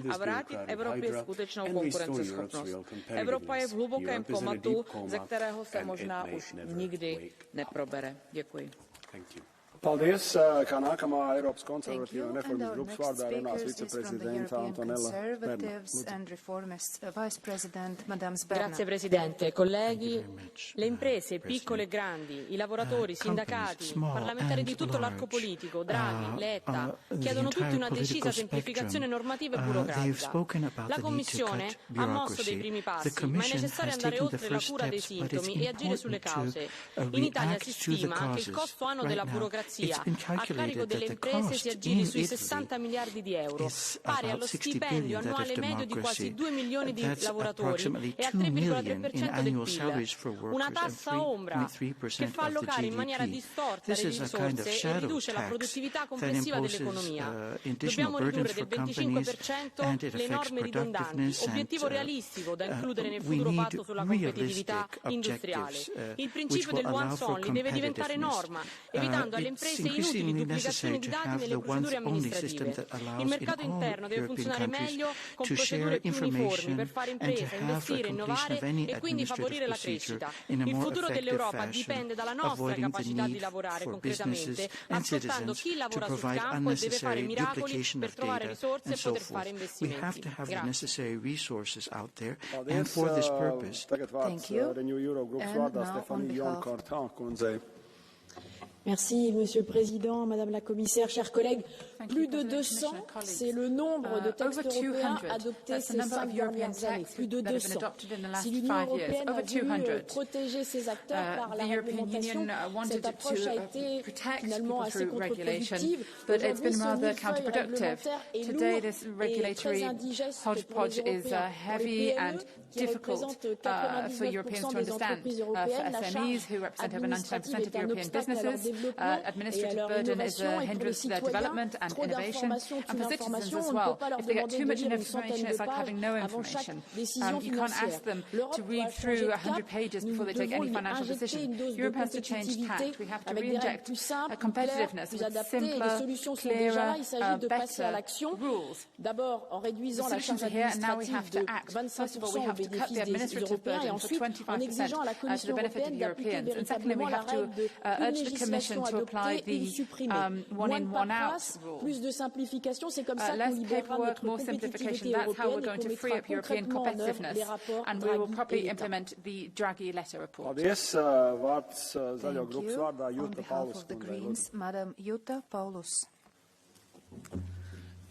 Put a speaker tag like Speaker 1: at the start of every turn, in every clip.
Speaker 1: a vrátit Evropě skutečnou konkurenceschopnost. Evropa je v hlubokém komatu, ze kterého se možná už nikdy neprobere. Děkuji.
Speaker 2: Paldies, kā nākamā Eiropas konservatīva un reformas grupas vārdā runās viceprezidenta Antonella Berna.
Speaker 3: Grazie Presidente, colleghi. Le imprese, piccole e grandi, i lavoratori, i sindacati, parlamentari di tutto l'arco politico, Draghi, Letta, chiedono tutti una decisa semplificazione normativa e burocratica. La Commissione ha mosso dei primi passi, ma è necessario andare oltre la cura dei sintomi e agire sulle cause. In Italia si stima che il costo annuo della burocrazia a carico delle imprese si aggiri sui 60 miliardi di euro, pari allo stipendio annuale medio di quasi 2 milioni di lavoratori e al 3,3% del PIL. Una tassa ombra che fa allocare in maniera distorta le risorse e riduce la produttività complessiva dell'economia. Dobbiamo ridurre del 25% le norme ridondanti, obiettivo realistico da includere nel futuro patto sulla competitività industriale. Il principio del once only deve diventare norma, evitando alle imprese inutili duplicazioni di dati nelle procedure amministrative. Il mercato interno deve funzionare meglio con procedure più uniformi per fare impresa, investire, innovare e quindi favorire la crescita. Il futuro dell'Europa dipende dalla nostra capacità di lavorare concretamente, ascoltando chi lavora sul campo e deve fare miracoli per trovare risorse e poter fare investimenti.
Speaker 4: Merci, Monsieur le Président, Madame la Commissaire, chers collègues. Plus de 200, c'est le nombre de textes européens adoptés ces 5 dernières années. Plus de 200. Si l'Union européenne a voulu protéger ses acteurs par la réglementation, cette approche a été finalement assez contre-productive. Aujourd'hui, ce millefeuille réglementaire est lourd et très indigeste pour les Européens. Pour les PME, qui représentent 99% des entreprises européennes, la charge administrative est un obstacle à leur développement et à leur innovation, et pour les citoyens, trop d'informations tue l'information, on ne peut pas leur demander de lire une centaine de pages avant chaque décision financière. L'Europe doit changer de cap, nous devons lui injecter une dose de compétitivité avec des règles plus simples, plus claires, plus adaptées. Les solutions sont déjà là, il s'agit de passer à l'action. D'abord en réduisant la charge administrative de 25% au bénéfice des Européens et ensuite en exigeant à la Commission européenne d'appliquer véritablement la règle de une législation adoptée, une supprimée. Moins de paperasse, plus de simplification, c'est comme ça qu'on libérera notre compétitivité européenne et qu'on mettra concrètement en œuvre les rapports Draghi et Letta.
Speaker 2: Paldies, vārds zaļo grupas vārdā Jutta Paulus.
Speaker 5: Madam Jutta Paulus.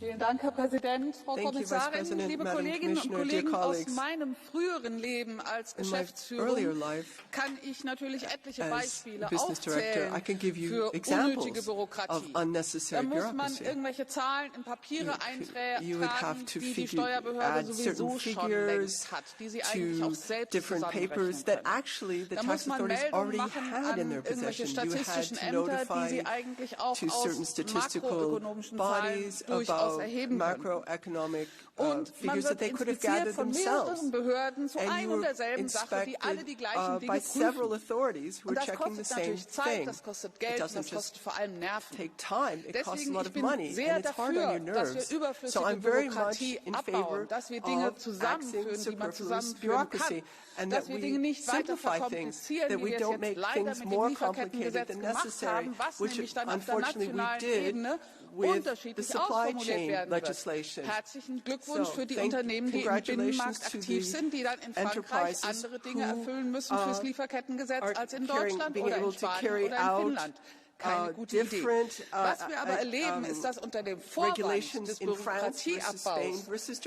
Speaker 6: Vielen Dank, Herr Präsident, Frau Kommissarin, liebe Kolleginnen und Kollegen. Aus meinem früheren Leben als Geschäftsführerin kann ich natürlich etliche Beispiele aufzählen für unnötige Bürokratie. Da muss man irgendwelche Zahlen in Papiere eintragen, die die Steuerbehörde sowieso schon längst hat, die sie eigentlich auch selbst zusammenrechnen können. Da muss man Meldungen machen an irgendwelche statistischen Ämter, die sie eigentlich auch aus makroökonomischen Zahlen durchaus erheben können. Und man wird inspiziert von mehreren Behörden zu ein und derselben Sache, die alle die gleichen Dinge prüfen. Und das kostet natürlich Zeit, das kostet Geld und das kostet vor allem Nerven. Deswegen ich bin sehr dafür, dass wir überflüssige Bürokratie abbauen, dass wir Dinge zusammenführen, die man zusammenführen kann, dass wir Dinge nicht weiter verkomplizieren, wie wir es jetzt leider mit dem Lieferkettengesetz gemacht haben, was nämlich dann auf der nationalen Ebene unterschiedlich ausformuliert werden wird. Herzlichen Glückwunsch für die Unternehmen, die im Binnenmarkt aktiv sind, die dann in Frankreich andere Dinge erfüllen müssen fürs Lieferkettengesetz als in Deutschland oder in Spanien oder in Finnland. Keine gute Idee. Was wir aber erleben, ist, dass unter dem Vorwand des Bürokratieabbaus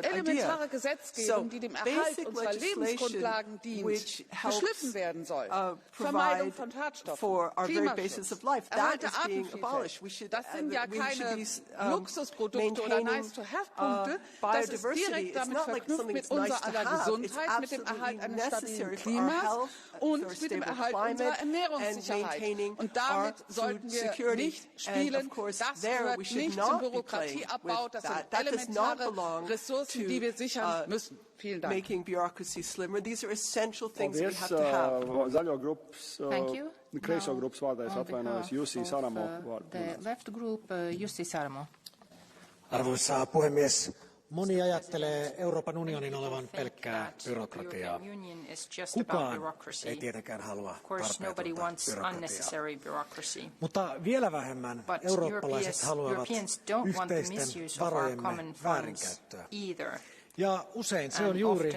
Speaker 6: elementare Gesetzgebung, die dem Erhalt unserer Lebensgrundlagen dient, geschliffen werden soll. Vermeidung von Schadstoffen, Klimaschutz, erhalte Artenvielfalt. Das sind ja keine Luxusprodukte oder Nice-to-have-Punkte. Das ist direkt damit verknüpft mit unserer aller Gesundheit, mit dem Erhalt eines stabilen Klimas und mit dem Erhalt unserer Ernährungssicherheit. Und damit sollten wir nicht spielen. Das gehört nicht zum Bürokratieabbau. Das sind elementare Ressourcen, die wir sichern müssen. Vielen Dank.
Speaker 5: Making bureaucracy slimmer. These are essential things we have to have. Thank you.
Speaker 2: Kreiso grupas vārdā es atvainojos, Jussi Saramo vārdā.
Speaker 5: The left group, Jussi Saramo.
Speaker 7: Arvoisa puhemies, moni ajattelee Euroopan unionin olevan pelkkää byrokratiaa. Kukaan ei tietenkään halua tarpeetonta byrokratiaa. Mutta vielä vähemmän eurooppalaiset haluavat yhteisten varojemme väärinkäyttöä. Ja usein se on juuri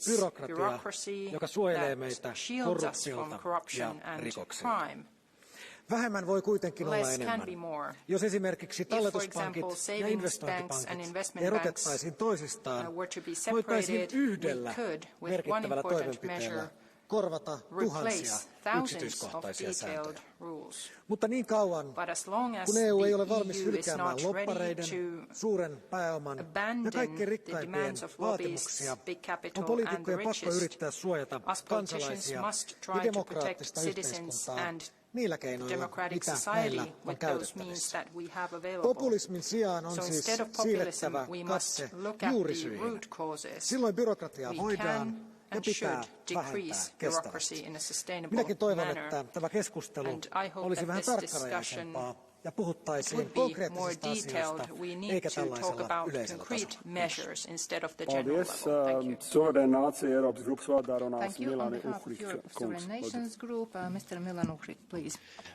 Speaker 7: byrokratia, joka suojelee meitä korruptiolta ja rikoksilta. Vähemmän voi kuitenkin olla enemmän. Jos esimerkiksi talletuspankit ja investointipankit erotettaisiin toisistaan, voitaisiin yhdellä merkittävällä toimenpiteellä korvata tuhansia yksityiskohtaisia sääntöjä. Mutta niin kauan, kun EU ei ole valmis hylkäämään lobbareiden, suuren pääoman ja kaikkein rikkaimpien vaatimuksia, on poliitikkojen pakko yrittää suojata kansalaisia ja demokraattista yhteiskuntaa niillä keinoilla, mitä meillä on käytettävissä. Populismin sijaan on siis siirrettävä katse juurisyihin. Silloin byrokratiaa voidaan ja pitää vähentää kestävästi. Minäkin toivon, että tämä keskustelu olisi vähän tarkkarajaisempaa ja puhuttaisiin konkreettisista asioista, eikä tällaisella yleisellä tasolla.
Speaker 2: Paldies. Suverēna nācija Eiropas grupas vārdā runās Milani Uhrik.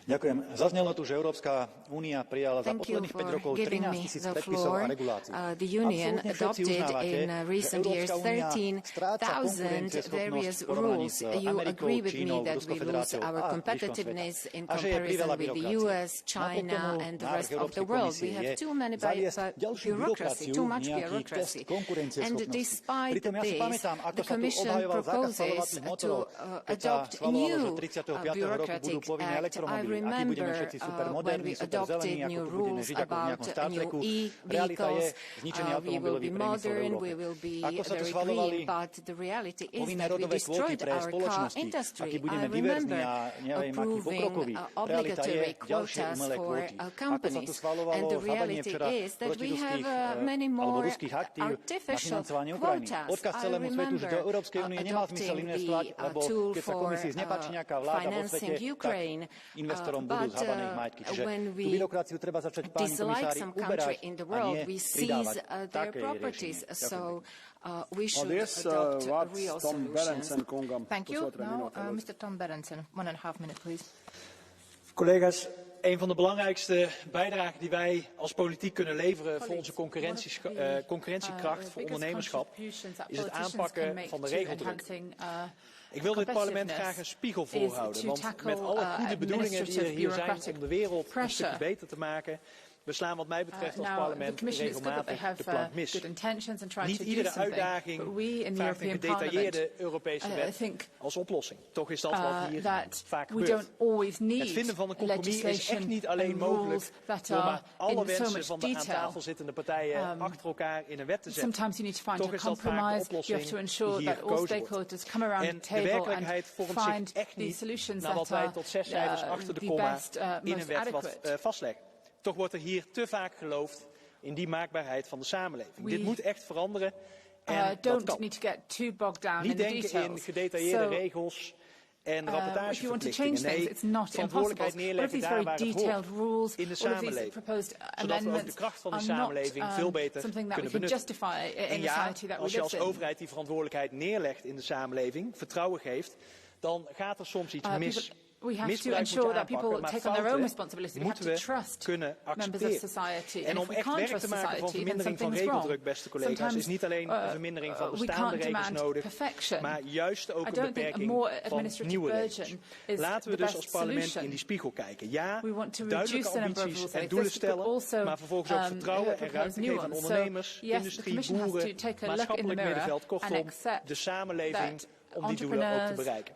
Speaker 8: Ďakujem. Zaznelo tu, že Európska únia prijala za posledných 5 rokov 13 000 predpisov a regulácií.
Speaker 9: The Union adopted in recent years 13,000 various rules. You agree with me that we lose our competitiveness in comparison with the US, China, and the rest of the world. We have too many bureaucracy, too much bureaucracy. And despite this, the Commission proposes to adopt a new bureaucratic act. I remember when we adopted new rules about new e-vehicles. We will be modern, we will be very green, but the reality is that we destroyed our car industry. I remember approving obligatory quotas for companies, and the reality is that we have many more artificial quotas. I remember adopting the tool for financing Ukraine, but when we dislike some country in the world, we seize their properties, so we should adopt real solutions.
Speaker 6: Thank you. Now, Mr. Tom Berendsen, 1.5 minutes, please.
Speaker 10: Collega's, een van de belangrijkste bijdragen die wij als politiek kunnen leveren voor onze concurrentiekracht, voor ondernemerschap, is het aanpakken van de regeldruk. Ik wil dit parlement graag een spiegel voorhouden, want met alle goede bedoelingen die er hier zijn om de wereld een stukje beter te maken, we slaan wat mij betreft als parlement regelmatig de plank mis. Niet iedere uitdaging vraagt een gedetailleerde Europese wet als oplossing. Toch is dat wat hier vaak gebeurt. Het vinden van een compromis is echt niet alleen mogelijk door maar alle wensen van de aan tafel zittende partijen achter elkaar in een wet te zetten. Toch is dat vaak de oplossing die hier gekozen wordt. En de werkelijkheid vormt zich echt niet nadat wij tot 6 cijfers achter de komma in een wet wat vastleggen. Toch wordt er hier te vaak geloofd in die maakbaarheid van de samenleving. Dit moet echt veranderen en dat kan. Niet denken in gedetailleerde regels en rapportageverplichtingen. Nee, verantwoordelijkheid neerleggen daar waar het hoort, in de samenleving. Zodat we ook de kracht van de samenleving veel beter kunnen benutten. En ja, als je als overheid die verantwoordelijkheid neerlegt in de samenleving, vertrouwen geeft, dan gaat er soms iets mis.
Speaker 1: We have to ensure that people take on their own responsibility. We have to trust members of society.
Speaker 10: En om echt werk te maken van vermindering van regeldruk, beste collega's, is niet alleen een vermindering van bestaande regels nodig, maar juist ook een beperking van nieuwe regels. Laten we dus als parlement in die spiegel kijken. Ja, duidelijke ambities en doelen stellen, maar vervolgens ook vertrouwen en ruimte geven aan ondernemers, industrie, boeren, maatschappelijk middenveld, kortom, de samenleving om die doelen ook te bereiken.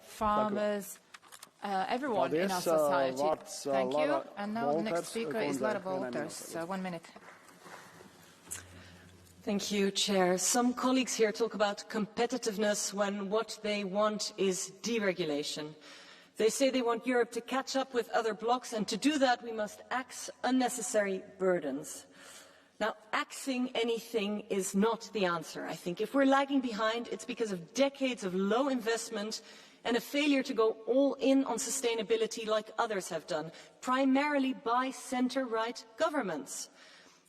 Speaker 6: Everyone in our society. Thank you. And now the next speaker is Lara Wolters. 1 minute.
Speaker 11: Thank you, Chair. Some colleagues here talk about competitiveness when what they want is deregulation. They say they want Europe to catch up with other blocs, and to do that we must axe unnecessary burdens. Now, axing anything is not the answer, I think. If we're lagging behind, it's because of decades of low investment and a failure to go all in on sustainability like others have done, primarily by centre-right governments.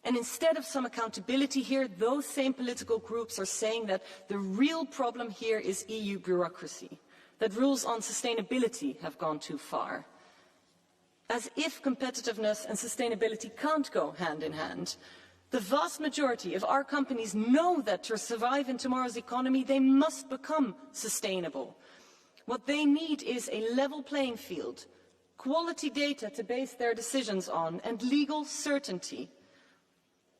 Speaker 11: And instead of some accountability here, those same political groups are saying that the real problem here is EU bureaucracy, that rules on sustainability have gone too far. As if competitiveness and sustainability can't go hand in hand. The vast majority of our companies know that to survive in tomorrow's economy, they must become sustainable. What they need is a level playing field, quality data to base their decisions on, and legal certainty.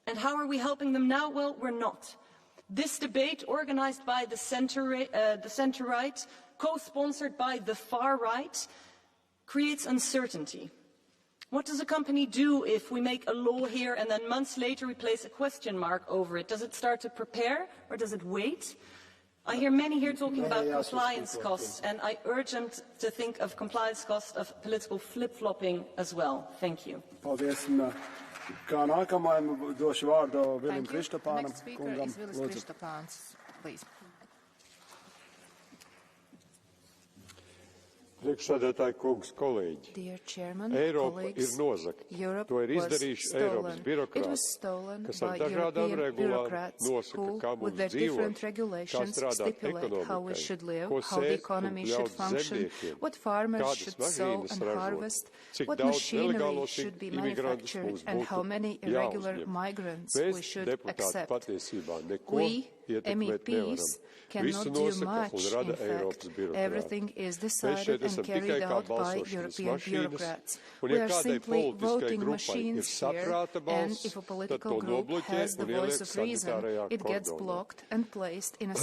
Speaker 11: And how are we helping them now? Well, we're not. This debate, organized by the centre-right, co-sponsored by the far-right, creates uncertainty. What does a company do if we make a law here and then months later we place a question mark over it? Does it start to prepare or does it wait? I hear many here talking about compliance costs, and I urge them to think of compliance costs of political flip-flopping as well. Thank you.
Speaker 2: Kā nākamajam došu vārdu Vilim Kristapānam kungam. Lūdzu.
Speaker 12: Priekšsēdētāji kungs, kolēģi, Eiropa ir nozagta. To ir izdarījuši Eiropas birokrāti, kas ar dažādām regulām nosaka, kā mums dzīvot, kā strādāt ekonomikai, ko sēt un ļaut zemniekiem, kādas mašīnas ražot, cik daudz nelegālo imigrantus mums būtu jāuzņem. Mēs, deputāti, patiesībā neko ietekmēt nevaram. Visu nosaka un rada Eiropas birokrāti. Mēs šeit esam tikai kā balsošanas mašīnas, un ja kādai politiskai grupai ir saprāta balss, tad to nobloķē un ieliek sanitārajā koridorā.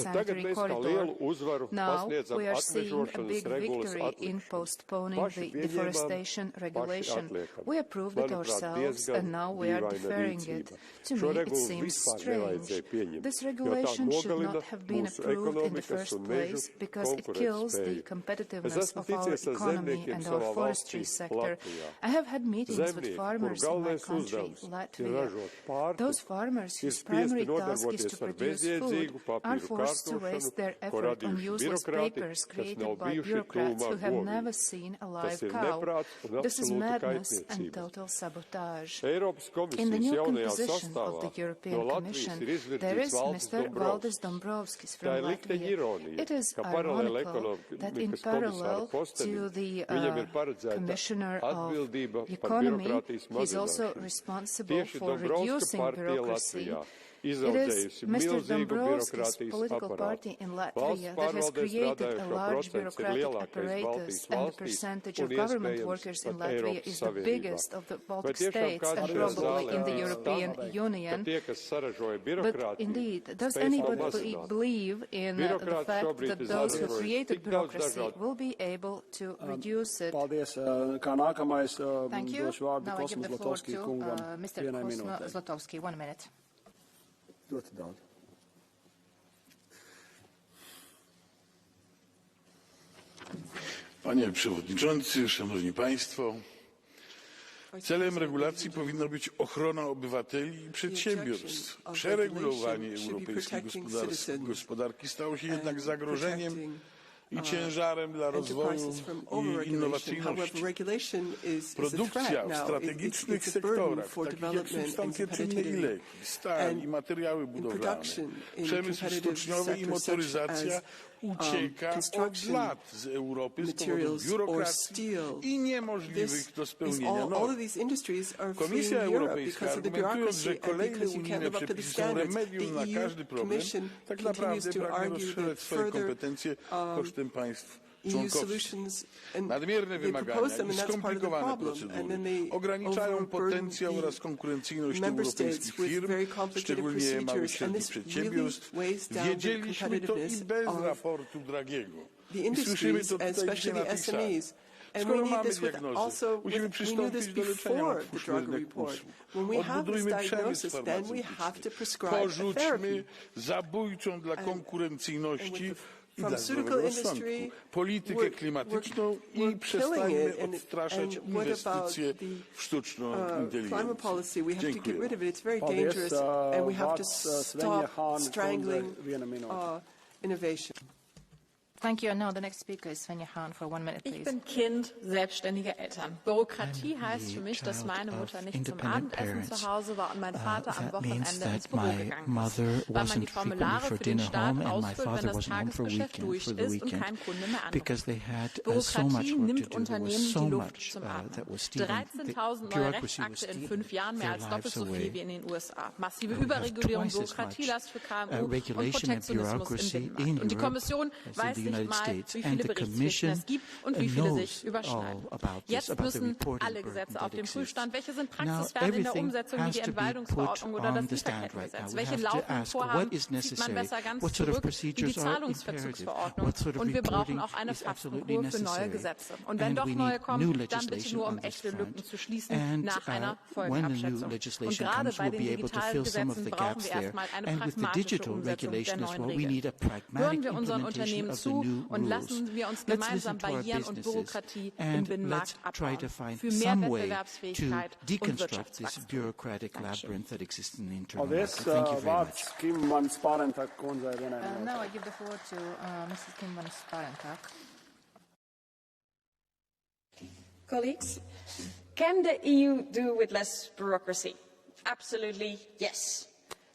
Speaker 12: Tagad mēs kā lielu uzvaru pasniedzam atmežošanas regulas atlikšanu. Paši pieņemam, paši atliekam. Manuprāt, diezgan dīvaina rīcība. Šo regulu vispār nevajadzēja pieņemt, jo tā nogalina mūsu ekonomikas un mežu konkurētspēju. Es esmu ticies ar zemniekiem savā valstī Latvijā. Zemnieki, kuru galvenais uzdevums ir ražot pārtiku, ir spiesti nodarboties ar bezjēdzīgu papīru kārtošanu, ko radījuši birokrāti, kas nav bijuši tūmā govīm. Tas ir neprāts un absolūta kaitniecība. Eiropas komisijas jaunajā sastāvā no Latvijas ir izvirzīts Valdis Dombrovskis. Tā ir likteņa ironija, ka paralēli ekonomikas komisāra postenim viņam ir paredzēta atbildība par birokrātijas mazināšanu. Tieši Dombrovska partija Latvijā izaudzējusi milzīgu birokrātijas aparātu. Valsts pārvaldē strādājošo procents ir lielākais Baltijas valstīs un iespējams pat Eiropas Savienībā. Vai tiešām kāds šajā zālē stāv, ka tie, kas saražoja birokrātiju, spēj to mazināt? Birokrāti šobrīd ir saražojuši tik daudz dažādu.
Speaker 2: Paldies. Kā nākamais došu vārdu Kosmas Zlatovskij kungam. Vienai minūtei. Ļoti daudz.
Speaker 13: Panie Przewodniczący, Szanowni Państwo, celem regulacji powinna być ochrona obywateli i przedsiębiorstw. Przeregulowanie europejskiej gospodarki stało się jednak zagrożeniem i ciężarem dla rozwoju i innowacyjności. Produkcja w strategicznych sektorach, takich jak substancje czynne i leki, stal i materiały budowlane, przemysł stoczniowy i motoryzacja ucieka od lat z Europy z powodu biurokracji i niemożliwych do spełnienia norm. Komisja Europejska, argumentując, że kolejne unijne przepisy są remedium na każdy problem, tak naprawdę pragnie rozszerzać swoje kompetencje kosztem państw członkowskich. Nadmierne wymagania i skomplikowane procedury ograniczają potencjał oraz konkurencyjność europejskich firm, szczególnie małych i średnich przedsiębiorstw. Wiedzieliśmy to i bez raportu Dragiego. I słyszymy to tutaj, gdzie napisane. Skoro mamy diagnozę, musimy przystąpić do leczenia otwórznych usług. Odbudujmy przemysł farmaceutyczny. Porzućmy zabójczą dla konkurencyjności i dla zdrowego rozsądku politykę klimatyczną i przestańmy odstraszać inwestycje w sztuczną inteligencję. Dziękuję.
Speaker 9: Thank you. And now the next speaker is Svenja Hahn for 1 minute, please.
Speaker 1: Ich bin Kind selbstständiger Eltern. Bürokratie heißt für mich, dass meine Mutter nicht zum Abendessen zu Hause war und mein Vater am Wochenende ins Büro gegangen ist, weil man die Formulare für den Staat ausfüllt, wenn das Tagesgeschäft durch ist und kein Kunde mehr anruft. Bürokratie nimmt Unternehmen die Luft zum Atmen. 13.000 neue Rechtsakte in 5 Jahren, mehr als doppelt so viel wie in den USA. Massive Überregulierung, Bürokratielast für KMU und Protektionismus im Binnenmarkt. Und die Kommission weiß nicht mal, wie viele Berichtspflichten es gibt und wie viele sich überschneiden. Jetzt müssen alle Gesetze auf dem Prüfstand. Welche sind praxisfern in der Umsetzung, wie die Entwaldungsverordnung oder das Lieferkettengesetz? Welche laufenden Vorhaben zieht man besser ganz zurück, wie die Zahlungsverzugsverordnung? Und wir brauchen auch eine Fastenkur für neue Gesetze. Und wenn doch neue kommen, dann bitte nur, um echte Lücken zu schließen nach einer Folgenabschätzung. Und gerade bei den digitalen Gesetzen brauchen wir erstmal eine pragmatische Umsetzung der neuen Regeln. Hören wir unseren Unternehmen zu und lassen wir uns gemeinsam Barrieren und Bürokratie im Binnenmarkt abbauen. Für mehr Wettbewerbsfähigkeit und Wirtschaftswachstum.
Speaker 9: Now I give the floor to Mrs. Kim van Sparentak.
Speaker 3: Colleagues, can the EU do with less bureaucracy? Absolutely yes.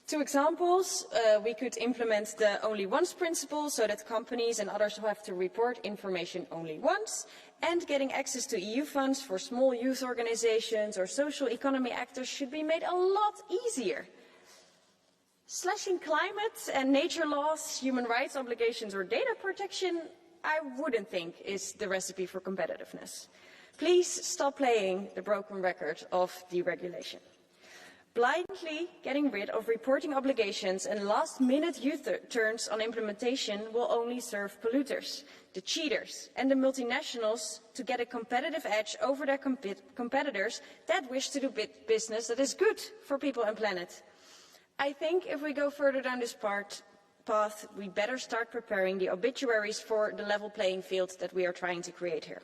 Speaker 3: 2 examples, we could implement the only once principle so that companies and others have to report information only once, and getting access to EU funds for small youth organizations or social economy actors should be made a lot easier. Slashing climate and nature laws, human rights obligations or data protection, I wouldn't think is the recipe for competitiveness. Please stop playing the broken record of deregulation. Blindly getting rid of reporting obligations and last-minute U-turns on implementation will only serve polluters, the cheaters and the multinationals to get a competitive edge over their competitors that wish to do business that is good for people and planet. I think if we go further down this path, we better start preparing the obituaries for the level playing field that we are trying to create here.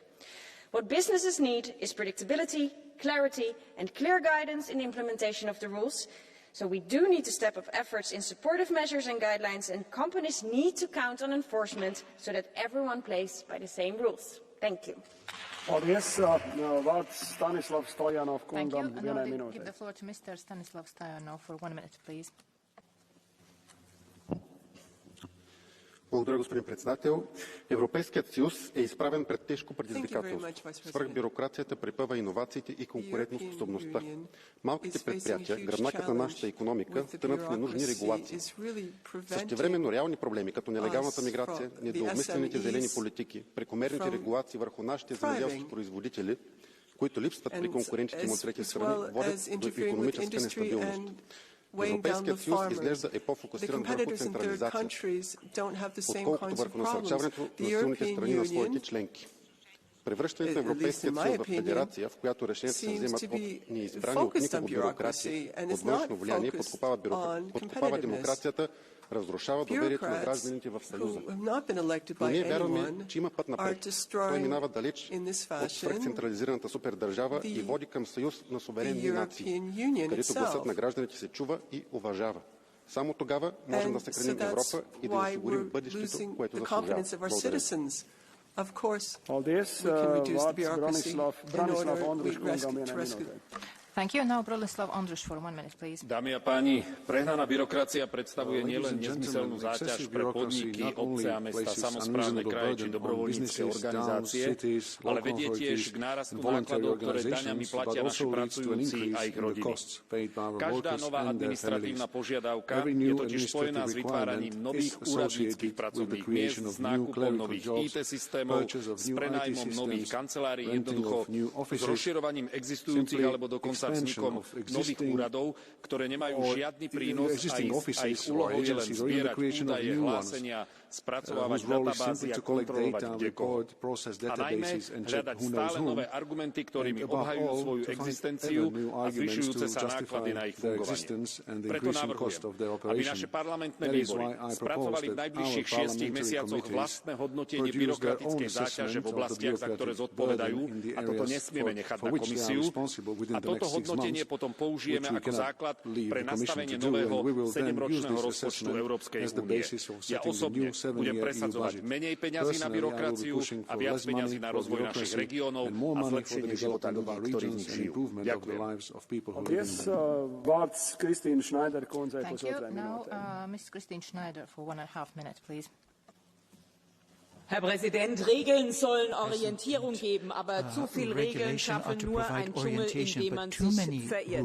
Speaker 3: What businesses need is predictability, clarity and clear guidance in the implementation of the rules. So we do need to step up efforts in supportive measures and guidelines, and companies need to count on enforcement so that everyone plays by the same rules. Thank you.
Speaker 9: Thank you. And I'll give the floor to Mr. Stanislav Stoyanov for 1 minute, please.
Speaker 14: Благодаря, господин председател. Европейският съюз е изправен пред тежко предизвикателство. Свръхбюрокрацията препъва иновациите и конкурентоспособността. Малките предприятия, гръбнакът на нашата икономика, тънат в ненужни регулации. Същевременно реални проблеми, като нелегалната миграция, недообмислените зелени политики, прекомерните регулации върху нашите земеделски производители, които липсват при конкурентите му от трети страни, водят до икономическа нестабилност. Европейският съюз изглежда е по-фокусиран върху централизацията, отколкото върху насърчаването на силните страни на своите членки. Превръщането на Европейският съюз в федерация, в която решенията се вземат от неизбрани от никого бюрократи, под външно влияние, подкопава демокрацията, разрушава доверието на гражданите в Съюза. Но ние вярваме, че има път напред. Той минава далеч от свръхцентрализираната супердържава и води към съюз на суверенни нации, където гласът на гражданите се чува и уважава. Само тогава можем да съхраним Европа и да осигурим бъдещето, което заслужава.
Speaker 5: Of course, we can reduce the bureaucracy in order to rescue.
Speaker 9: Thank you. Now, Bronislav Ondruš for 1 minute, please.
Speaker 15: Dámy a páni, prehnaná byrokracia predstavuje nielen nezmyselnú záťaž pre podniky, obce a mesta, samosprávne kraje či dobrovoľnícke organizácie, ale vedie tiež k nárastu nákladov, ktoré daňami platia naši pracujúci a ich rodiny. Každá nová administratívna požiadavka je totiž spojená s vytváraním nových úradníckych pracovných miest, s nákupom nových IT systémov, s prenájmom nových kancelárií, jednoducho s rozširovaním existujúcich alebo dokonca vznikom nových úradov, ktoré nemajú žiadny prínos a ich úlohou je len zbierať údaje, hlásenia, spracovávať databázy a kontrolovať kdekoho. A najmä hľadať stále nové argumenty, ktorými obhajujú svoju existenciu a zvyšujúce sa náklady na ich fungovanie. Preto navrhujem, aby naše parlamentné výbory spracovali v najbližších 6 mesiacoch vlastné hodnotenie byrokratickej záťaže v oblastiach, za ktoré zodpovedajú, a toto nesmieme nechať na komisiu, a toto hodnotenie potom použijeme ako základ pre nastavenie nového 7-ročného rozpočtu Európskej únie. Ja osobne budem presadzovať menej peňazí na byrokraciu a viac peňazí na rozvoj našich regiónov a zlepšenie života ľudí, ktorí v nich žijú. Ďakujem.
Speaker 1: Thank you. Now, Ms. Christine Schneider for 1.5 minutes, please.
Speaker 16: Herr Präsident, Regeln sollen Orientierung geben, aber zu viele Regeln schaffen nur einen Dschungel, in dem man sich verirrt.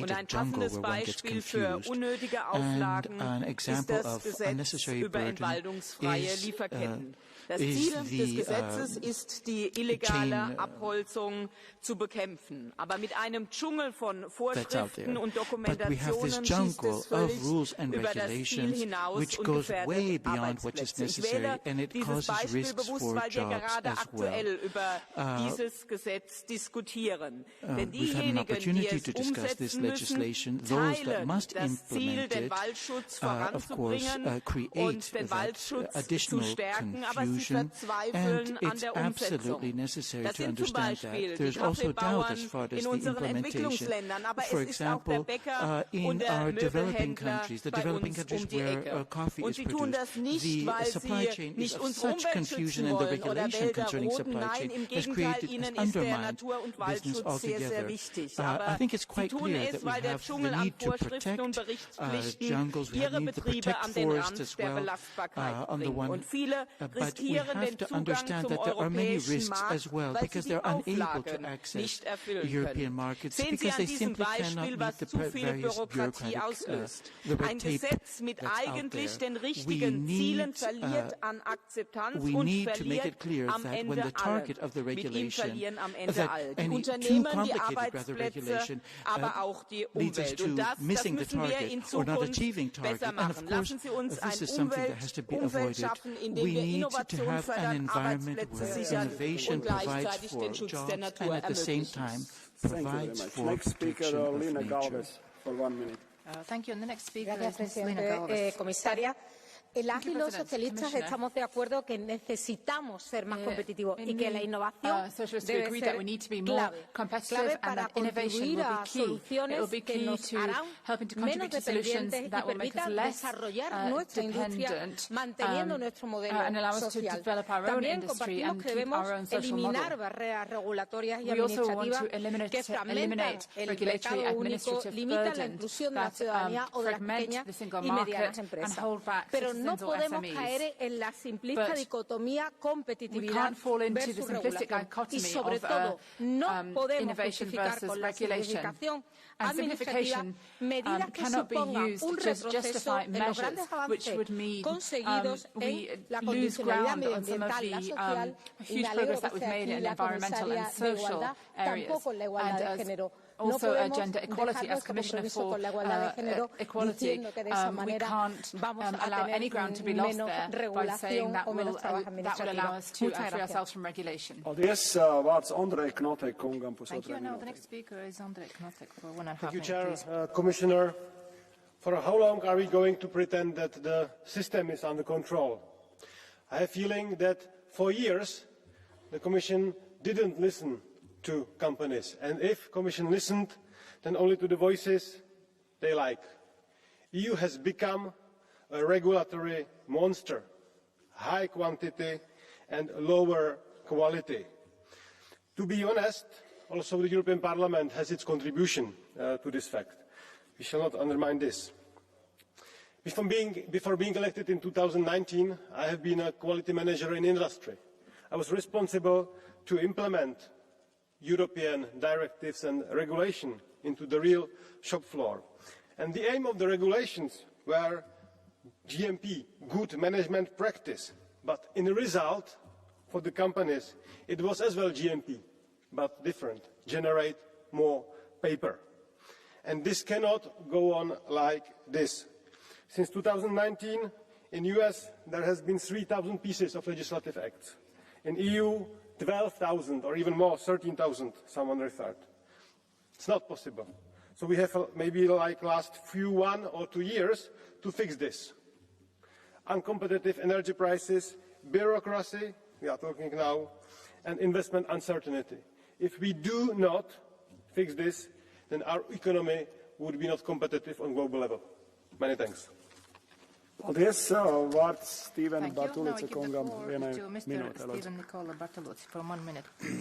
Speaker 16: Und ein passendes Beispiel für unnötige Auflagen ist das Gesetz über entwaldungsfreie Lieferketten. Das Ziel des Gesetzes ist, die illegale Abholzung zu bekämpfen. Aber mit einem Dschungel von Vorschriften und Dokumentationen schießt es völlig über das Ziel hinaus und gefährdet Arbeitsplätze. Ich wähle dieses Beispiel bewusst, weil wir gerade aktuell über dieses Gesetz diskutieren. Denn diejenigen, die es umsetzen müssen, teilen das Ziel, den Waldschutz voranzubringen und den Waldschutz zu stärken, aber sie verzweifeln an der Umsetzung. Das sind zum Beispiel die Kaffeebauern in unseren Entwicklungsländern, aber es ist auch der Bäcker und der Möbelhändler bei uns um die Ecke. Und sie tun das nicht, weil sie nicht unsere Umwelt schützen wollen oder Wälder roden. Nein, im Gegenteil, ihnen ist der Natur- und Waldschutz sehr, sehr wichtig. Aber sie tun es, weil der Dschungel an Vorschriften und Berichtspflichten ihre Betriebe an den Rand der Belastbarkeit bringt. Und viele riskieren den Zugang zum europäischen Markt, weil sie die Auflagen nicht erfüllen können. Sehen Sie an diesem Beispiel, was zu viel Bürokratie auslöst. Ein Gesetz mit eigentlich den richtigen Zielen verliert an Akzeptanz und verliert am Ende alle. Mit ihm verlieren am Ende alle. Die Unternehmen, die Arbeitsplätze, aber auch die Umwelt. Und das müssen wir in Zukunft besser machen. Lassen Sie uns ein Umfeld schaffen, in dem wir Innovation fördern, Arbeitsplätze sichern und gleichzeitig den Schutz der Natur ermöglichen.
Speaker 1: Thank you. And the next speaker is Ms. Lena Galvez.
Speaker 17: Comisaria, el AGI y los socialistas estamos de acuerdo que necesitamos ser más competitivos y que la innovación debe ser clave para contribuir a soluciones que nos harán menos dependientes y permitan desarrollar nuestra industria manteniendo nuestro modelo social. También compartimos que debemos eliminar barreras regulatorias y administrativas que fragmentan el mercado único, limitan la inclusión de la ciudadanía o de las pequeñas y medianas empresas. Pero no podemos caer en la simplista dicotomía competitividad versus regulación. Y sobre todo, no podemos justificar con la simplificación administrativa medidas que supongan un retroceso en los grandes avances conseguidos en la condicionalidad medioambiental, la social, y me alegro que esté aquí la comisaria de igualdad, tampoco en la igualdad de género. No podemos dejar nuestro compromiso con la igualdad de género diciendo que de esa manera vamos a tener menos regulación o menos trabajo administrativo. Muchas gracias.
Speaker 18: Thank you, Chair. Commissioner, for how long are we going to pretend that the system is under control? I have a feeling that for years the Commission didn't listen to companies, and if Commission listened, then only to the voices they like. EU has become a regulatory monster, high quantity and lower quality. To be honest, also the European Parliament has its contribution to this fact. We shall not undermine this. Before being elected in 2019, I have been a quality manager in industry. I was responsible to implement European directives and regulation into the real shop floor. And the aim of the regulations were GMP, good management practice. But in the result, for the companies, it was as well GMP, but different, generate more paper. And this cannot go on like this. Since 2019, in the US, there has been 3,000 pieces of legislative acts. In EU, 12,000 or even more, 13,000, someone referred. It's not possible. So we have maybe like last few 1 or 2 years to fix this. Uncompetitive energy prices, bureaucracy, we are talking now, and investment uncertainty. If we do not fix this, then our economy would be not competitive on global level. Many thanks.
Speaker 2: Paldies. Vārds Steven Bartulice kungam vienai minūte.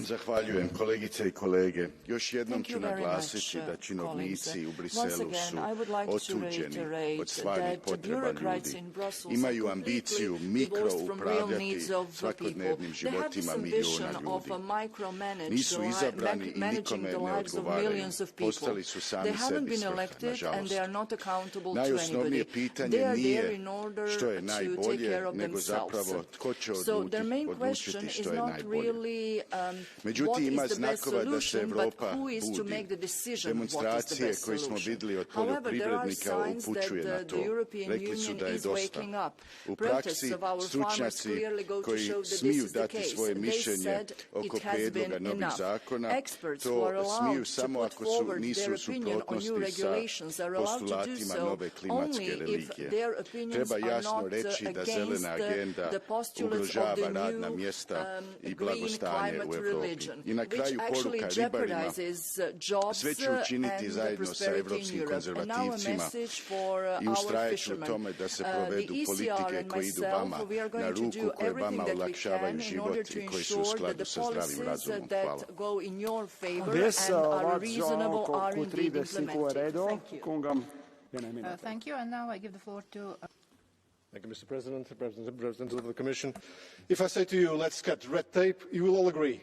Speaker 19: Zahvaljujem kolegice I kolege. Još jednom ću naglasiti da činovnici u Briselu su otuđeni od stvarnih potreba ljudi. Imaju ambiciju mikroupravljati svakodnevnim životima milijuna ljudi. Nisu izabrani I nikome ne odgovaraju. Postali su sami sebi svrha, nažalost. Najosnovnije pitanje nije što je najbolje, nego zapravo tko će odlučiti što je najbolje. Međutim, ima znakova da se Europa budi. Demonstracije koje smo vidjeli od poljoprivrednika upućuje na to. Rekli su da je dosta. U praksi, stručnjaci koji smiju dati svoje mišljenje oko prijedloga novih zakona, to smiju samo ako nisu u suprotnosti sa postulatima nove klimatske religije. Treba jasno reći da zelena agenda ugrožava radna mjesta I blagostanje u Europi. I na kraju poruka ribarima, sve ću učiniti zajedno sa europskim konzervativcima I ustrajeću u tome da se provedu politike koje idu vama na ruku, koje vama olakšavaju život I koje su u skladu sa zdravim razumom. Hvala.
Speaker 2: Thank you, and now I give the floor to...
Speaker 20: Thank you, Mr. President, President of the Commission. If I say to you, let's cut red tape, you will all agree.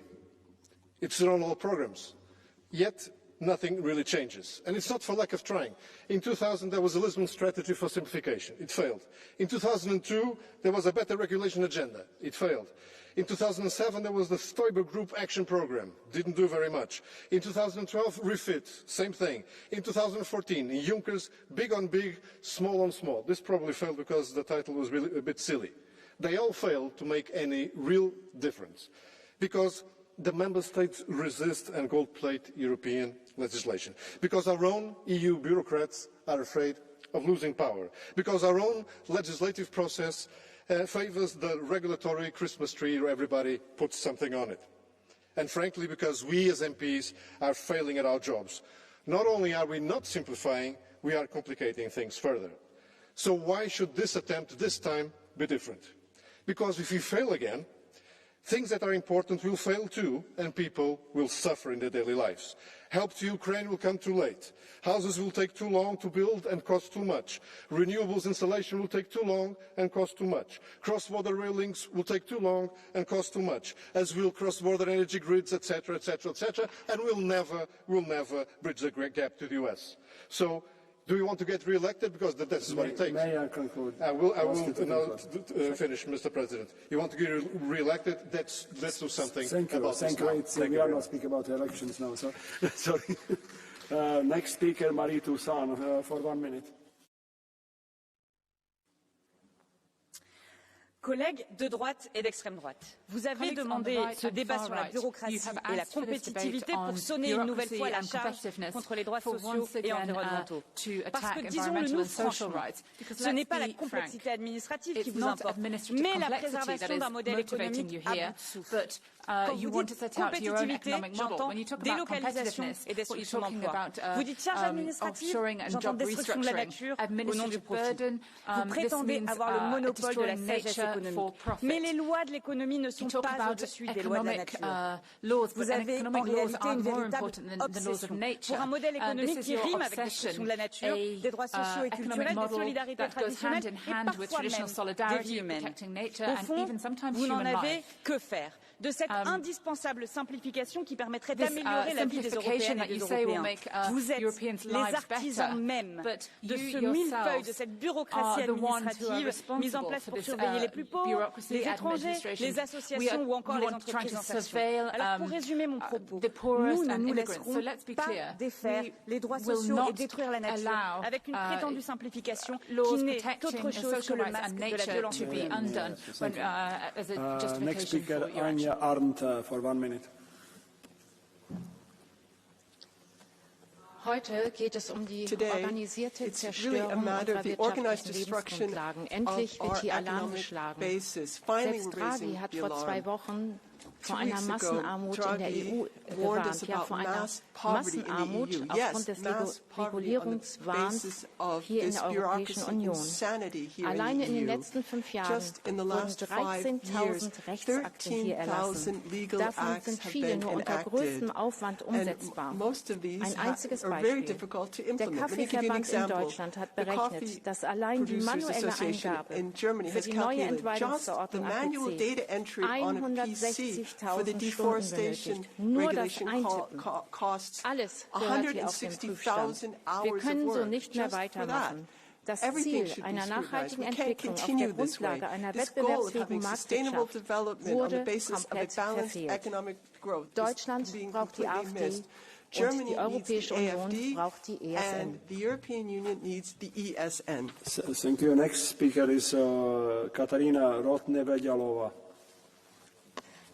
Speaker 20: It's on all programs. Yet, nothing really changes. And it's not for lack of trying. In 2000, there was a Lisbon strategy for simplification. It failed. In 2002, there was a better regulation agenda. It failed. In 2007, there was the Stoiber Group Action Programme. Didn't do very much. In 2012, refit, same thing. In 2014, in Juncker's big on big, small on small. This probably failed because the title was really a bit silly. They all failed to make any real difference. Because the member states resist and gold-plate European legislation. Because our own EU bureaucrats are afraid of losing power. Because our own legislative process favours the regulatory Christmas tree where everybody puts something on it. And frankly, because we as MPs are failing at our jobs. Not only are we not simplifying, we are complicating things further. So why should this attempt this time be different? Because if we fail again, things that are important will fail too, and people will suffer in their daily lives. Help to Ukraine will come too late. Houses will take too long to build and cost too much. Renewables installation will take too long and cost too much. Cross-border rail links will take too long and cost too much, as will cross-border energy grids, etc., etc., etc., and we'll never bridge the gap to the US. So, do we want to get re-elected? Because that is what it takes.
Speaker 2: May I conclude?
Speaker 20: I will now finish, Mr. President. You want to get re-elected? Let's do something about this now.
Speaker 2: Thank you. We are not speaking about elections now, so sorry. Next speaker, Marie Toussaint, for 1 minute.
Speaker 3: Collègues de droite et d'extrême droite, vous avez demandé ce débat sur la bureaucratie et la compétitivité pour sonner une nouvelle fois la charge contre les droits sociaux et environnementaux. Parce que, disons-le-nous franchement, ce n'est pas la complexité administrative qui vous importe, mais la préservation d'un modèle économique à bout de souffle. Quand vous dites compétitivité, j'entends délocalisation et destruction d'emplois. Vous dites charge administrative, j'entends destruction de la nature au nom du profit. Vous prétendez avoir le monopole de la sagesse économique. Mais les lois de l'économie ne sont pas au-dessus des lois de la nature. Vous avez en réalité une véritable obsession pour un modèle économique qui rime avec la destruction de la nature, des droits sociaux et culturels, des solidarités traditionnelles et parfois même des vies humaines. Au fond, vous n'en avez que faire de cette indispensable simplification qui permettrait d'améliorer la vie des Européennes et des Européens. Vous êtes les artisans même de ce millefeuille, de cette bureaucratie administrative mise en place pour surveiller les plus pauvres, les étrangers, les associations ou encore les entreprises en insertion. Alors pour résumer mon propos, nous ne nous laisserons pas défaire les droits sociaux et détruire la nature avec une prétendue simplification qui n'est autre chose que le masque de la violence humaine.
Speaker 2: Next speaker, Anja Arndt, for 1 minute.
Speaker 21: Heute geht es die organisierte Zerstörung unserer wirtschaftlichen Lebensgrundlagen. Endlich wird die Alarm geschlagen. Selbst Draghi hat vor 2 Wochen
Speaker 1: vor einer Massenarmut in der EU gewarnt, ja vor einer Massenarmut aufgrund des Regulierungswahns hier in der Europäischen Union. Alleine in den letzten 5 Jahren wurden 13.000 Rechtsakte hier erlassen. Davon sind viele nur unter größtem Aufwand umsetzbar. Ein einziges Beispiel. Der Kaffeeverband in Deutschland hat berechnet, dass allein die manuelle Eingabe für die neue Entwaldungsverordnung APC 160.000 Stunden benötigt. Nur das Eintippen. Alles gehört hier auf den Prüfstand. Wir können so nicht mehr weitermachen. Das Ziel einer nachhaltigen Entwicklung auf der Grundlage einer wettbewerbsfähigen Marktwirtschaft wurde komplett verfehlt. Deutschland braucht die AfD und die Europäische Union braucht die ESN.
Speaker 2: Thank you. Next speaker is Katarina Rotneveďalová.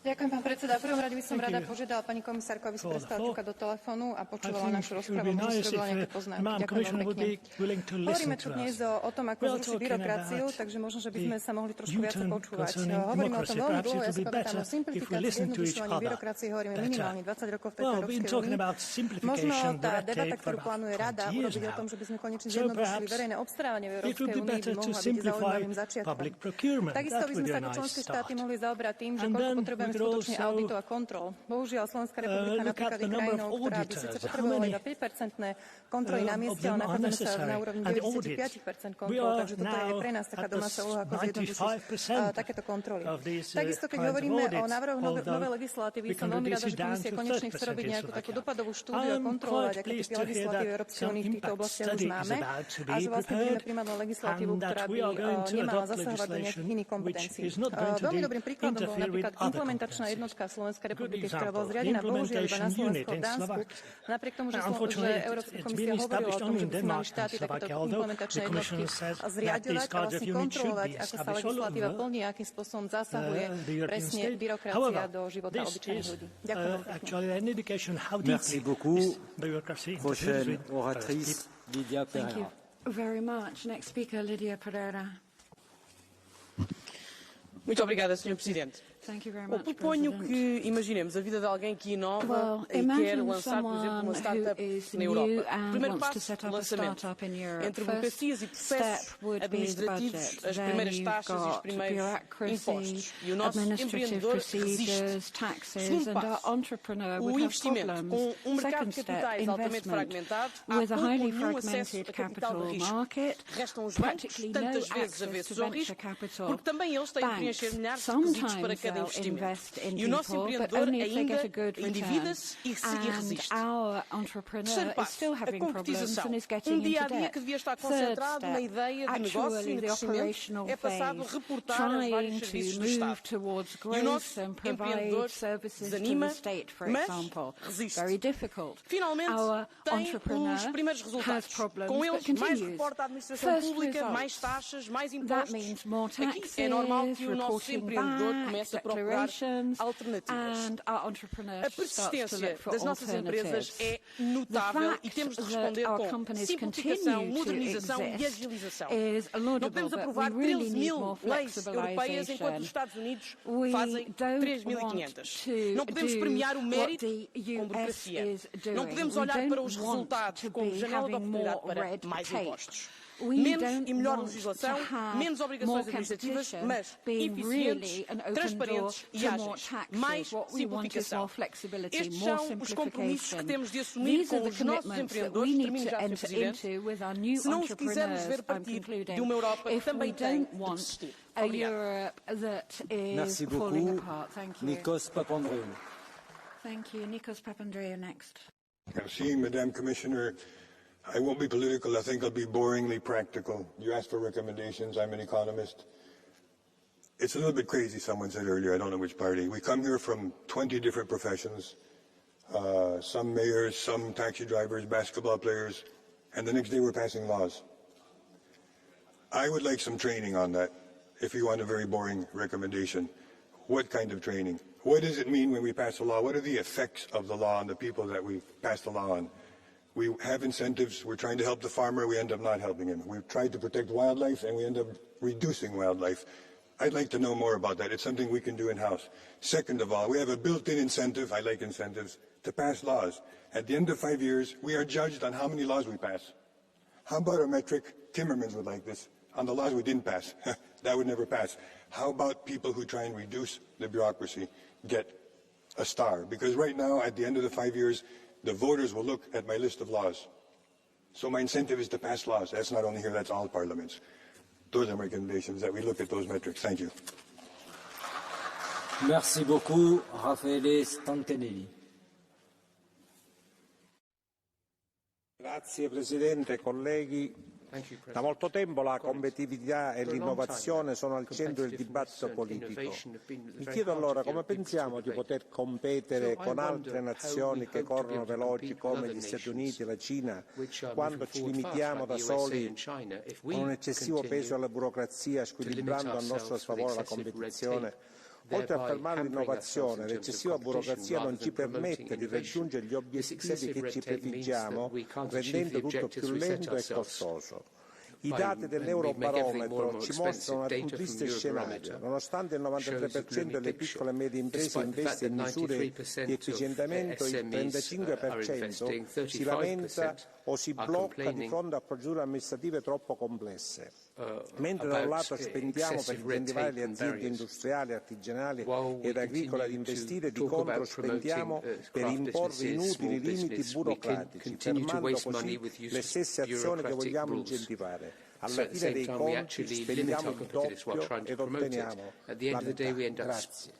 Speaker 4: Ďakujem, pán predseda. V prvom rade by som rada požiadala pani komisárku, aby sa prestala ťukať do telefónu a počúvala našu rozpravu, možno si robila nejaké poznámky. Ďakujem veľmi pekne. Hovoríme tu dnes o tom, ako zrušiť byrokraciu, takže možno, že by sme sa mohli trošku viac počúvať. Hovoríme o tom veľmi dlho, ja sa pamätám o simplifikácii, zjednodušovaní byrokracie, hovoríme minimálne 20 rokov v tejto Európskej únii. Možno tá debata, ktorú plánuje Rada, urobiť o tom, že by sme konečne zjednodušili verejné obstarávanie v Európskej únii, by mohla byť zaujímavým začiatkom. Takisto by sme sa ako členské štáty mohli zaoberať tým, že koľko potrebujeme skutočne auditu a kontrol. Bohužiaľ, Slovenská republika napríklad je krajinou, ktorá by síce potrebovala iba 5% kontroly na mieste, ale nachádzame sa na úrovni 95% kontrol, takže toto je pre nás taká domáca úloha, ako zjednodušiť takéto kontroly. Takisto, keď hovoríme o návrhu novej legislatívy, som veľmi rada, že komisia konečne chce robiť nejakú takú dopadovú štúdiu a kontrolovať, aké typy legislatívy Európskej únie v týchto oblastiach už máme a že vlastne budeme prijímať legislatívu, ktorá by nemala zasahovať do nejakých iných kompetencií. Veľmi dobrým príkladom bol napríklad implementačná jednotka Slovenskej republiky, ktorá bola zriadená bohužiaľ iba na Slovensku v Dánsku. Napriek tomu, že Európska komisia hovorila o tom, že by si mali štáty takéto implementačné jednotky zriaďovať a vlastne kontrolovať, ako sa legislatíva plní a akým spôsobom zasahuje presne byrokracia do života obyčajných ľudí. Ďakujem pekne.
Speaker 7: Merci beaucoup. Prochaine oratrice, Lydia Pereira.
Speaker 1: Thank you very much. Next speaker, Lydia Pereira.
Speaker 22: Muito obrigada, Sr. Presidente. Proponho que imaginemos a vida de alguém que inova e quer lançar, por exemplo, uma startup na Europa. O primeiro passo, o lançamento. Entre burocracias e processos administrativos, as primeiras taxas e os primeiros impostos. E o nosso empreendedor resiste. Segundo passo, o investimento. Com um mercado de capitais altamente fragmentado, há pouco ou nenhum acesso a capital de risco. Restam os bancos, tantas vezes avessos ao risco, porque também eles têm que preencher milhares de requisitos para cada investimento. E o nosso empreendedor ainda endivida-se e resiste. Terceiro passo, a concretização. Dia-a-dia que devia estar concentrado na ideia de negócio e de crescimento é passado a reportar aos vários serviços do Estado. E o nosso empreendedor desanima, mas resiste. Finalmente, tem os primeiros resultados. Com eles, mais reporta a administração pública, mais taxas, mais impostos. Aqui é normal que o nosso empreendedor comece a procurar alternativas. A persistência das nossas empresas é notável e temos de responder com simplificação, modernização e agilização. Não podemos aprovar 13.000 leis europeias enquanto os Estados Unidos fazem 3.500. Não podemos premiar o mérito com burocracia. Não podemos olhar para os resultados como janela de oportunidade para mais impostos. Menos e melhor legislação, menos obrigações administrativas, mas eficientes, transparentes e ágeis. Mais simplificação. Estes são os compromissos que temos de assumir com os nossos empreendedores, termino já, Sr. Presidente, se não os quisermos ver partir de uma Europa que também tem de persistir.
Speaker 7: Merci beaucoup. Nikos Papandreou.
Speaker 1: Thank you. Nikos Papandreou next.
Speaker 23: Merci, Madame Commissioner. I won't be political. I think I'll be boringly practical. You asked for recommendations. I'm an economist. It's a little bit crazy, someone said earlier. I don't know which party. We come here from 20 different professions, some mayors, some taxi drivers, basketball players, and the next day we're passing laws. I would like some training on that, if you want a very boring recommendation. What kind of training? What does it mean when we pass a law? What are the effects of the law on the people that we pass the law on? We have incentives. We're trying to help the farmer. We end up not helping him. We've tried to protect wildlife, and we end up reducing wildlife. I'd like to know more about that. It's something we can do in-house. Second of all, we have a built-in incentive, I like incentives, to pass laws. At the end of 5 years, we are judged on how many laws we pass. How about a metric? Timmermans would like this. On the laws we didn't pass. That would never pass. How about people who try and reduce the bureaucracy get a star? Because right now, at the end of the 5 years, the voters will look at my list of laws. So my incentive is to pass laws. That's not only here, that's all parliaments. Those are my recommendations, that we look at those metrics. Thank you.
Speaker 7: Merci beaucoup, Raffaele Stancanelli.
Speaker 6: Grazie Presidente, colleghi. Da molto tempo la competitività e l'innovazione sono al centro del dibattito politico. Mi chiedo allora come pensiamo di poter competere con altre nazioni che corrono veloci come gli Stati Uniti e la Cina, quando ci limitiamo da soli con un eccessivo peso alla burocrazia, squilibrando a nostro sfavore la competizione. Oltre a fermare l'innovazione, l'eccessiva burocrazia non ci permette di raggiungere gli obiettivi che ci prefiggiamo, rendendo tutto più lento e costoso. I dati dell'Eurobarometro ci mostrano un triste scenario. Nonostante il 93% delle piccole e medie imprese investe in misure di efficientamento, il 35% si lamenta o si blocca di fronte a procedure amministrative troppo complesse. Mentre da un lato spendiamo per incentivare le aziende industriali, artigianali ed agricole ad investire, di contro spendiamo per imporre inutili limiti burocratici, fermando così le stesse azioni che vogliamo incentivare. Alla fine dei conti spendiamo il doppio ed otteniamo la metà. Grazie.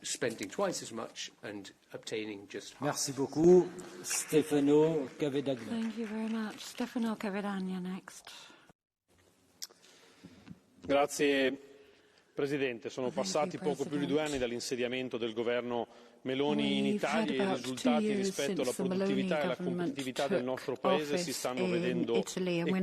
Speaker 7: Merci beaucoup, Stefano Cavedagna.
Speaker 1: Thank you very much. Stefano Cavedagna next.
Speaker 8: Grazie Presidente, sono passati poco più di 2 anni dall'insediamento del governo Meloni in Italia e i risultati rispetto alla produttività e alla competitività del nostro Paese si stanno vedendo e come.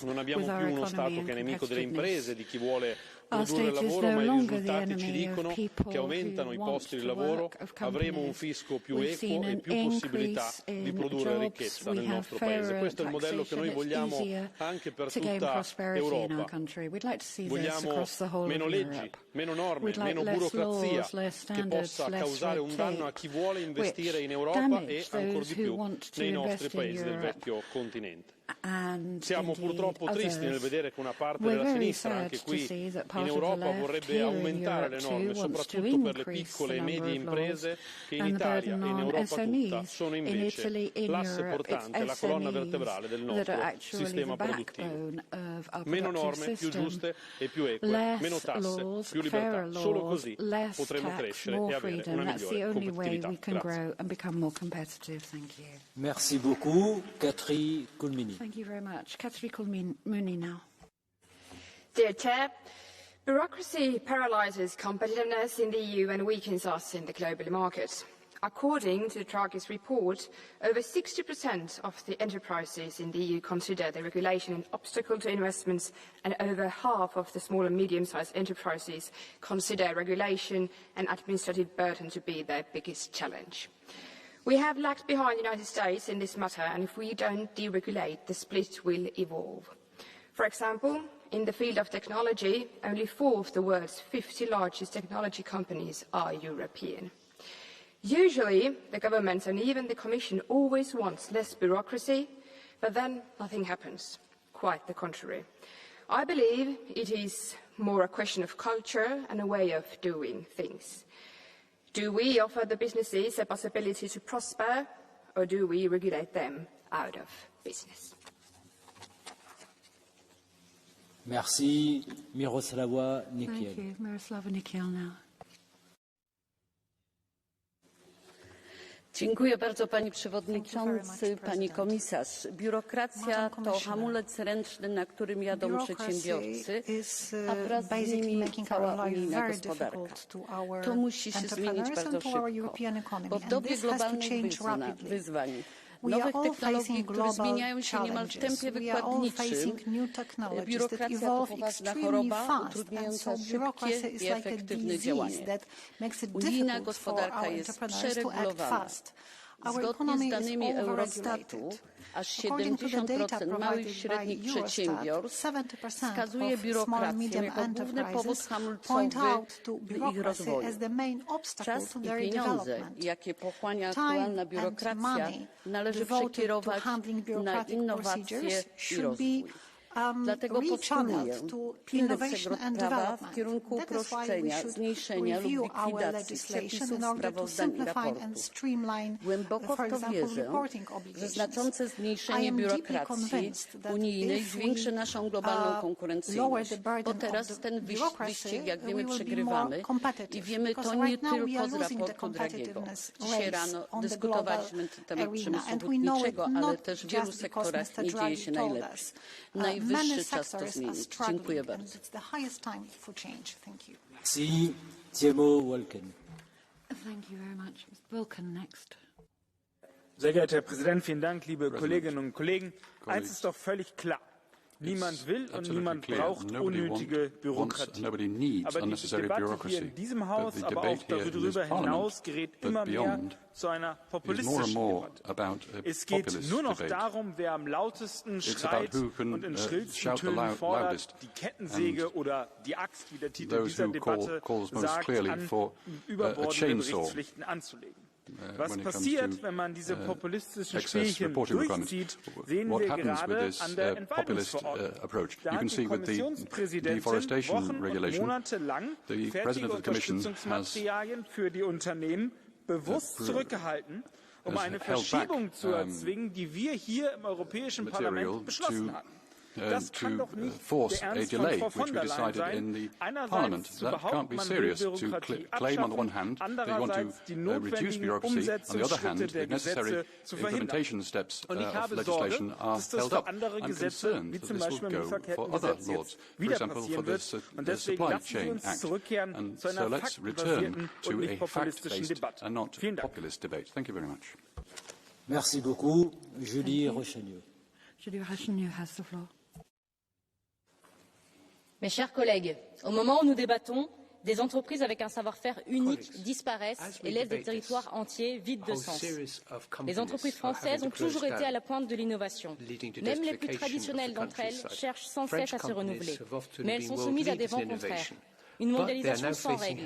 Speaker 8: Non abbiamo più uno Stato che è nemico delle imprese, di chi vuole produrre lavoro, ma i risultati ci dicono che aumentano i posti di lavoro, avremo un fisco più equo e più possibilità di produrre ricchezza nel nostro Paese. Questo è il modello che noi vogliamo anche per tutta Europa. Vogliamo meno leggi, meno norme, meno burocrazia che possa causare un danno a chi vuole investire in Europa e ancor di più nei nostri paesi del vecchio continente. Siamo purtroppo tristi nel vedere che una parte della sinistra, anche qui in Europa, vorrebbe aumentare le norme, soprattutto per le piccole e medie imprese che in Italia e in Europa tutta sono invece l'asse portante, la colonna vertebrale del nostro sistema produttivo. Meno norme, più giuste e più eque, meno tasse, più libertà. Solo così potremo crescere e avere una migliore competitività.
Speaker 7: Merci beaucoup, Catherine Colmini.
Speaker 1: Thank you very much. Catherine Colmini now.
Speaker 10: Dear Chair, bureaucracy paralyzes competitiveness in the EU and weakens us in the global market. According to Draghi's report, over 60% of the enterprises in the EU consider the regulation an obstacle to investments, and over half of the small and medium-sized enterprises consider regulation and administrative burden to be their biggest challenge. We have lagged behind the United States in this matter, and if we don't deregulate, the split will evolve. For example, in the field of technology, only 4 of the world's 50 largest technology companies are European. Usually, the governments and even the Commission always wants less bureaucracy, but then nothing happens. Quite the contrary. I believe it is more a question of culture and a way of doing things. Do we offer the businesses a possibility to prosper, or do we regulate them out of business?
Speaker 7: Merci, Miroslava Nikiel.
Speaker 1: Thank you, Miroslava Nikiel now.
Speaker 24: Dziękuję bardzo Panie Przewodniczący, Pani Komisarz. Biurokracja to hamulec ręczny, na którym jadą przedsiębiorcy, a wraz z nimi cała unijna gospodarka. To musi się zmienić bardzo szybko, bo w dobie globalnych wyzwań, nowych technologii, które zmieniają się niemal w tempie wykładniczym, biurokracja to poważna choroba utrudniająca szybkie i efektywne działanie. Unijna gospodarka jest przeregulowana. Zgodnie z danymi Eurostatu aż 70% małych i średnich przedsiębiorstw wskazuje biurokrację jako główny powód hamulcowy ich rozwoju. Czas i pieniądze, jakie pochłania aktualna biurokracja, należy przekierować na innowacje i rozwój. Dlatego postuluję pilny przewrót prawa w kierunku uproszczenia, zmniejszenia lub likwidacji przepisów, sprawozdań i raportów. Głęboko w to wierzę, że znaczące zmniejszenie biurokracji unijnej zwiększy naszą globalną konkurencyjność, bo teraz ten wyścig, jak wiemy, przegrywamy i wiemy to nie tylko z raportu Dragiego. Dzisiaj rano dyskutowaliśmy na temat przemysłu hutniczego, ale też w wielu sektorach nie dzieje się najlepiej. Najwyższy czas to zmienić. Dziękuję bardzo.
Speaker 7: Merci. Timo Wolken.
Speaker 1: Thank you very much. Wolken next.
Speaker 11: Sehr geehrter Herr Präsident, vielen Dank, liebe Kolleginnen und Kollegen. Eins ist doch völlig klar. Niemand will und niemand braucht unnötige Bürokratie. Aber die Debatte hier in diesem Haus, aber auch darüber hinaus gerät immer mehr zu einer populistischen Debatte. Es geht nur noch darum, wer am lautesten schreit und in schrillsten Tönen fordert, die Kettensäge oder die Axt, wie der Titel dieser Debatte sagt, an überbordende Berichtspflichten anzulegen. Was passiert, wenn man diese populistischen Spielchen durchzieht, sehen wir gerade an der Entwaldungsverordnung. Da hat die Kommissionspräsidentin Wochen und Monate lang fertige Unterstützungsmaterialien für die Unternehmen bewusst zurückgehalten, um eine Verschiebung zu erzwingen, die wir hier im Europäischen Parlament beschlossen hatten. Das kann doch nicht der Ernst von Frau von der Leyen sein, einerseits zu behaupten, man will Bürokratie abschaffen, andererseits die notwendigen Umsetzungsschritte der Gesetze zu verhindern. Und ich habe Sorge, dass das für andere Gesetze, wie zum Beispiel im Lieferkettengesetz, jetzt wieder passieren wird. Und deswegen lassen Sie uns zurückkehren zu einer faktenbasierten und nicht populistischen Debatte. Vielen Dank.
Speaker 7: Merci beaucoup. Julie Rochagneau.
Speaker 1: Julie Rochagneau has the floor.
Speaker 3: Mes chers collègues, au moment où nous débattons, des entreprises avec un savoir-faire unique disparaissent et laissent des territoires entiers vides de sens. Les entreprises françaises ont toujours été à la pointe de l'innovation. Même les plus traditionnelles d'entre elles cherchent sans cesse à se renouveler. Mais elles sont soumises à des vents contraires. Une mondialisation sans règles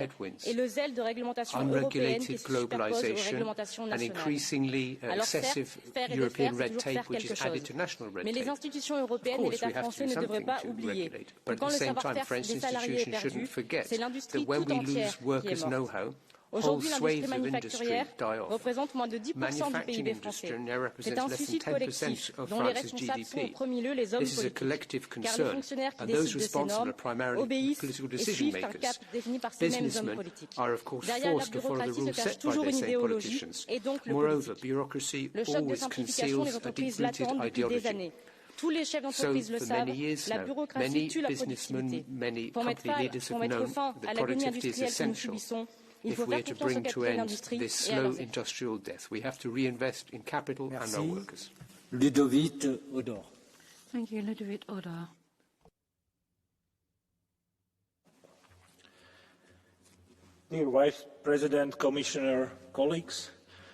Speaker 3: et le zèle de réglementation européenne qui se superpose aux réglementations nationales. Alors certes, faire et défaire, c'est toujours faire quelque chose. Mais les institutions européennes et l'État français ne devraient pas oublier que quand le savoir-faire des salariés est perdu, c'est l'industrie tout entière qui est morte. Aujourd'hui, l'industrie manufacturière représente moins de 10% du PIB français. C'est un suicide collectif dont les responsables sont en premier lieu les hommes politiques. Car les fonctionnaires qui décident de ces normes obéissent et suivent un cap défini par ces mêmes hommes politiques. Derrière la bureaucratie se cache toujours une idéologie et donc le politique. Le choc de simplification des entreprises l'attendent depuis des années. Tous les chefs d'entreprise le savent, la bureaucratie tue la productivité. Pour mettre fin à l'agonie industrielle que nous subissons, il faut faire confiance au capital d'industrie et à leurs
Speaker 7: industrial death. We have to reinvest in capital and our workers. Ludovic Odor.
Speaker 1: Thank you, Ludovic Odor.
Speaker 12: Dear Vice President, Commissioner, colleagues,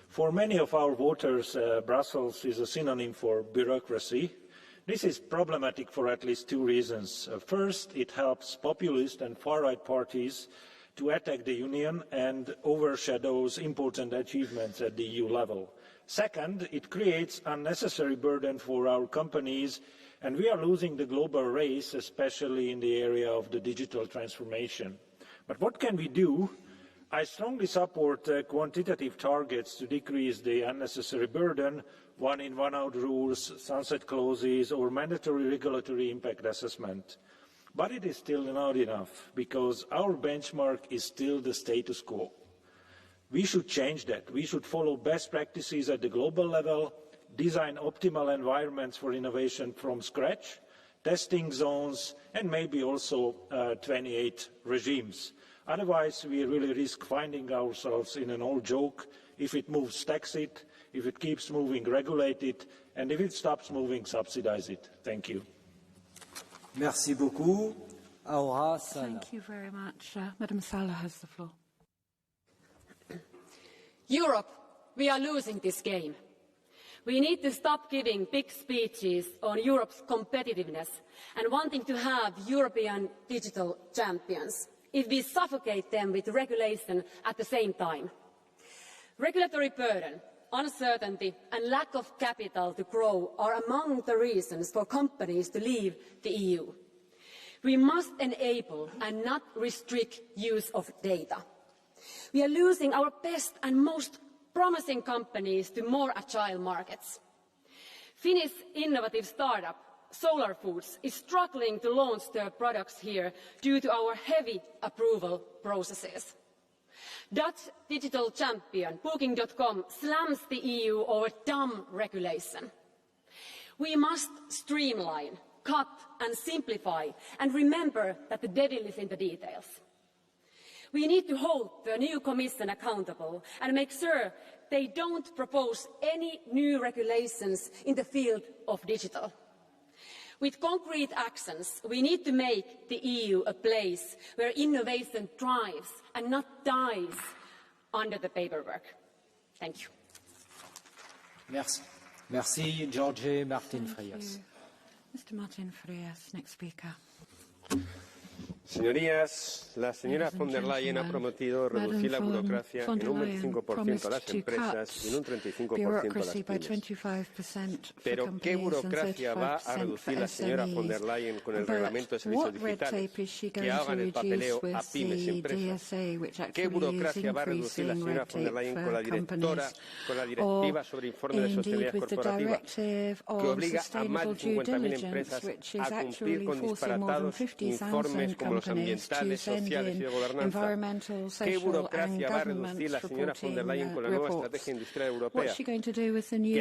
Speaker 12: for many of our voters, Brussels is a synonym for bureaucracy. This is problematic for at least two reasons. First, it helps populist and far-right parties to attack the Union and overshadows important achievements at the EU level. Second, it creates unnecessary burden for our companies, and we are losing the global race, especially in the area of the digital transformation. But what can we do? I strongly support quantitative targets to decrease the unnecessary burden, one-in, one-out rules, sunset clauses, or mandatory regulatory impact assessment. But it is still not enough, because our benchmark is still the status quo. We should change that. We should follow best practices at the global level, design optimal environments for innovation from scratch, testing zones, and maybe also 28 regimes. Otherwise, we really risk finding ourselves in an old joke. If it moves, tax it. If it keeps moving, regulate it. And if it stops moving, subsidize it. Thank you.
Speaker 7: Merci beaucoup. Aura Sala.
Speaker 1: Thank you very much. Madam Sala has the floor.
Speaker 3: Europe, we are losing this game. We need to stop giving big speeches on Europe's competitiveness and wanting to have European digital champions if we suffocate them with regulation at the same time. Regulatory burden, uncertainty and lack of capital to grow are among the reasons for companies to leave the EU. We must enable and not restrict use of data. We are losing our best and most promising companies to more agile markets. Finnish innovative startup Solar Foods is struggling to launch their products here due to our heavy approval processes. Dutch digital champion Booking.com slams the EU over dumb regulation. We must streamline, cut and simplify, and remember that the devil is in the details. We need to hold the new Commission accountable and make sure they don't propose any new regulations in the field of digital. With concrete actions, we need to make the EU a place where innovation thrives and not dies under the paperwork. Thank you.
Speaker 5: Merci. Merci, Jorge Martin Frias.
Speaker 1: Mr. Martin Frias, next speaker.
Speaker 9: Señorías, la señora von der Leyen ha prometido reducir la burocracia en un 25% a las empresas y en un 35% a las pymes. Pero, ¿qué burocracia va a reducir la señora von der Leyen con el reglamento de servicios digitales que hagan el papeleo a pymes y empresas? ¿Qué burocracia va a reducir la señora von der Leyen con la directiva sobre informe de sostenibilidad corporativa, que obliga a más de 50.000 empresas a cumplir con disparatados informes como los ambientales, sociales y de gobernanza? ¿Qué burocracia va a reducir la señora von der Leyen con la nueva estrategia industrial europea, que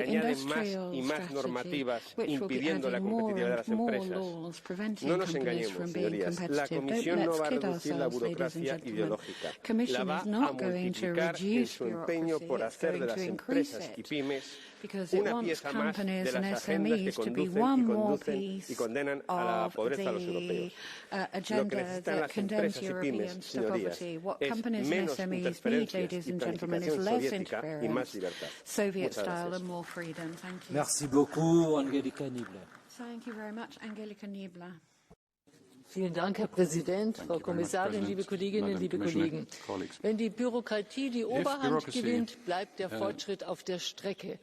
Speaker 9: añade más y más normativas impidiendo la competitividad de las empresas? No nos engañemos, señorías. La Comisión no va a reducir la burocracia ideológica. La va a multiplicar en su empeño por hacer de las empresas y pymes una pieza más de las agendas que conducen y condenan a la pobreza a los europeos. Lo que necesitan las empresas y pymes, señorías, es menos interferencia y planificación soviética y más libertad. Muchas gracias.
Speaker 5: Merci beaucoup, Angelika Niebler.
Speaker 1: Thank you very much, Angelika Niebler.
Speaker 13: Vielen Dank, Herr Präsident, Frau Kommissarin, liebe Kolleginnen, liebe Kollegen. Wenn die Bürokratie die Oberhand gewinnt, bleibt der Fortschritt auf der Strecke.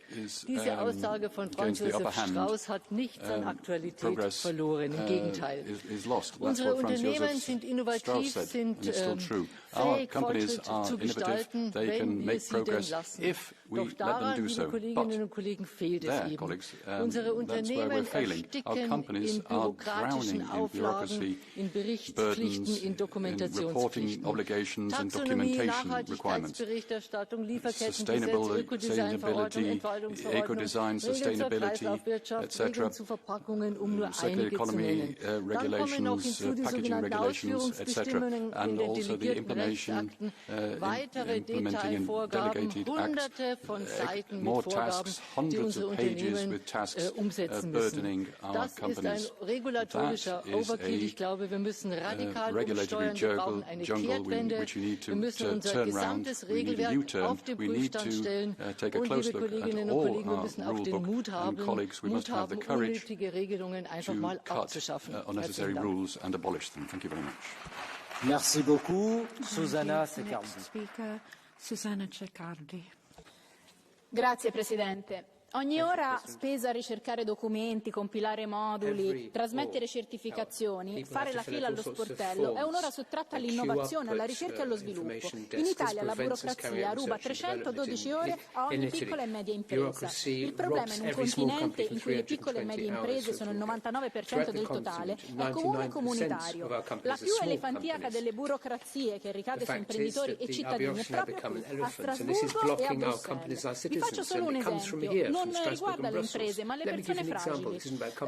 Speaker 13: Diese Aussage von Franz Josef Strauß hat nichts an Aktualität verloren. Im Gegenteil. Unsere Unternehmen sind innovativ, sind fähig, Fortschritt zu gestalten, wenn wir sie denn lassen. Doch daran, liebe Kolleginnen und Kollegen, fehlt es eben. Unsere Unternehmen ersticken in bürokratischen Auflagen, in Berichtspflichten, in Dokumentationspflichten. Taxonomie, Nachhaltigkeitsberichterstattung, Lieferkettengesetz, Ökodesignverordnung, Entwaldungsverordnung, Regeln zur Kreislaufwirtschaft, Regeln zu Verpackungen, um nur einige zu nennen. Dann kommen noch hinzu die sogenannten Ausführungsbestimmungen in den delegierten Rechtsakten, weitere Detailvorgaben, Hunderte von Seiten mit Vorgaben, die unsere Unternehmen umsetzen müssen. Das ist ein regulatorischer Overkill. Ich glaube, wir müssen radikal umsteuern. Wir brauchen eine Kehrtwende. Wir müssen unser gesamtes Regelwerk auf den Prüfstand stellen. Und, liebe Kolleginnen und Kollegen, wir müssen auch den Mut haben, unnötige Regelungen einfach mal abzuschaffen. Herzlichen Dank.
Speaker 5: Merci beaucoup, Susanna
Speaker 1: Ceccardi.
Speaker 14: Grazie Presidente. Ogni ora spesa a ricercare documenti, compilare moduli, trasmettere certificazioni, fare la fila allo sportello è un'ora sottratta all'innovazione, alla ricerca e allo sviluppo. In Italia la burocrazia ruba 312 ore a ogni piccola e media impresa. Il problema in un continente in cui le piccole e medie imprese sono il 99% del totale è comune comunitario. La più elefantiaca delle burocrazie che ricade su imprenditori e cittadini è proprio qui, a Strasburgo e a Bruxelles. Vi faccio solo un esempio. non riguarda le imprese ma le persone fragili.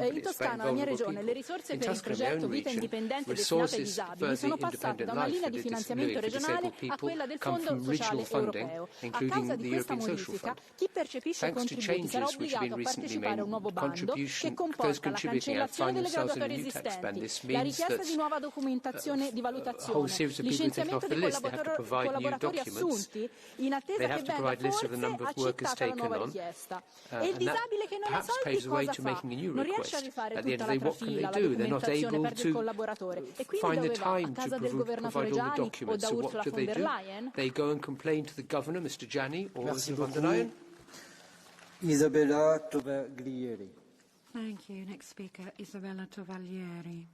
Speaker 14: In Toscana, la mia regione, le risorse per il progetto Vita Indipendente destinate ai disabili sono passate da una linea di finanziamento regionale a quella del Fondo Sociale Europeo. A causa di questa modifica, chi percepisce contributi sarà obbligato a partecipare a un nuovo bando che comporta la cancellazione delle graduatorie esistenti, la richiesta di nuova documentazione di valutazione, licenziamento di collaboratori assunti in attesa che venga forse accettata la nuova richiesta. E il disabile che non ha soldi cosa fa? Non riesce a rifare tutta la trafila, la documentazione, perde il collaboratore. E quindi dove va? A casa del governatore Gianni o da Ursula von der Leyen?
Speaker 5: Merci beaucoup. Isabella Tovaglieri.
Speaker 15: Thank you. Next speaker, Isabella Tovaglieri.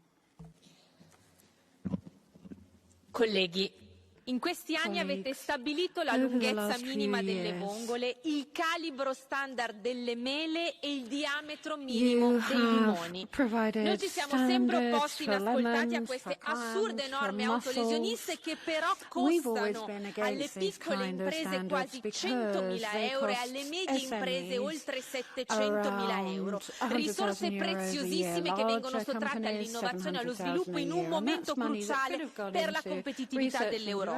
Speaker 16: Colleghi, in questi anni avete stabilito la lunghezza minima delle vongole, il calibro standard delle mele e il diametro minimo dei limoni. Noi ci siamo sempre opposti inascoltati a queste assurde norme autolesioniste che però costano alle piccole imprese quasi 100.000 euro e alle medie imprese oltre 700.000 euro. Risorse preziosissime che vengono sottratte all'innovazione e allo sviluppo in un momento cruciale per la competitività dell'Europa.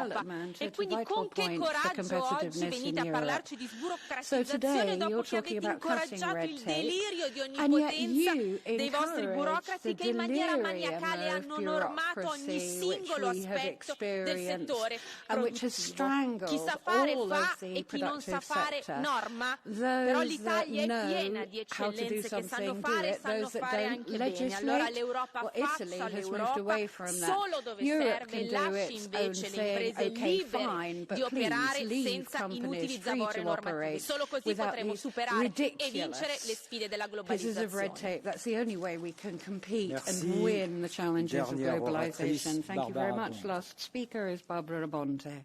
Speaker 16: E quindi con che coraggio oggi venite a parlarci di sburocratizzazione dopo che avete incoraggiato il delirio di onnipotenza dei vostri burocrati che in maniera maniacale hanno normato ogni singolo aspetto del settore produttivo. Chi sa fare fa e chi non sa fare norma, però l'Italia è piena di eccellenze che sanno fare anche bene. Allora l'Europa faccia l'Europa solo dove serve, lasci invece le imprese libere di operare senza inutili zavorre normative. Solo così potremo superare e vincere le sfide della globalizzazione.
Speaker 15: That's the only way we can compete and win the challenges of globalization. Thank you very much. Last speaker is Barbara Bonte.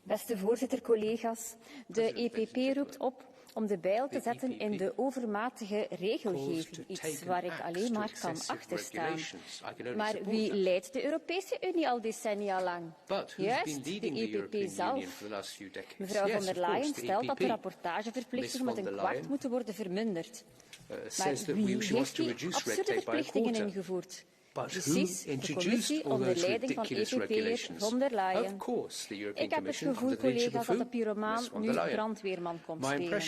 Speaker 17: Beste voorzitter, collega's, de EPP roept op om de bijl te zetten in de overmatige regelgeving, iets waar ik alleen maar kan achterstaan. Maar wie leidt de Europese Unie al decennia lang? Juist, de EPP zelf. Mevrouw von der Leyen stelt dat de rapportageverplichtingen met een kwart moeten worden verminderd. Maar wie heeft die absurde verplichtingen ingevoerd? Precies, de commissie onder leiding van EPP'er von der Leyen. Ik heb het gevoel, collega's, dat de pyromaan nu brandweerman komt spelen.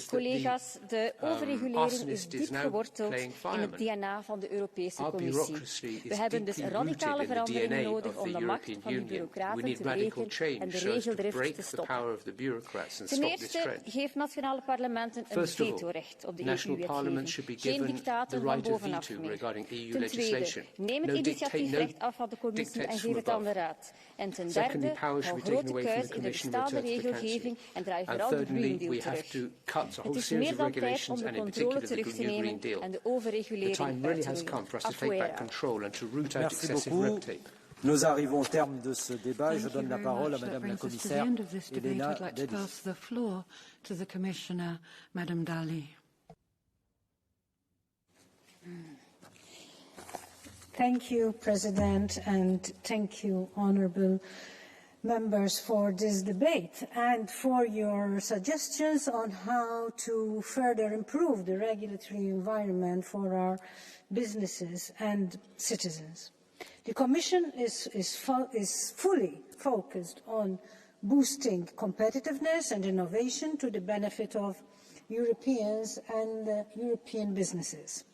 Speaker 17: Collega's, de overregulering is diep geworteld in het DNA van de Europese Commissie. We hebben dus radicale veranderingen nodig om de macht van de bureaucraten te breken en de regeldrift te stoppen. Ten eerste, geef nationale parlementen een vetorecht op de EU-wetgeving. Geen dictaten van bovenaf meer. Ten tweede, neem het initiatiefrecht af van de commissie en geef het aan de raad. En ten derde, hou grote kuis in de bestaande regelgeving en draai vooral de Green Deal terug. Het is meer dan tijd om de controle terug te nemen en de overregulering uit te roeien.
Speaker 5: Merci beaucoup. Nous arrivons au terme de ce débat. Je donne la parole à Madame la Commissaire Elena Dalli.
Speaker 18: Thank you, President, and thank you, honourable members, for this debate and for your suggestions on how to further improve the regulatory environment for our businesses and citizens. The Commission is fully focused on boosting competitiveness and innovation to the benefit of Europeans and European businesses.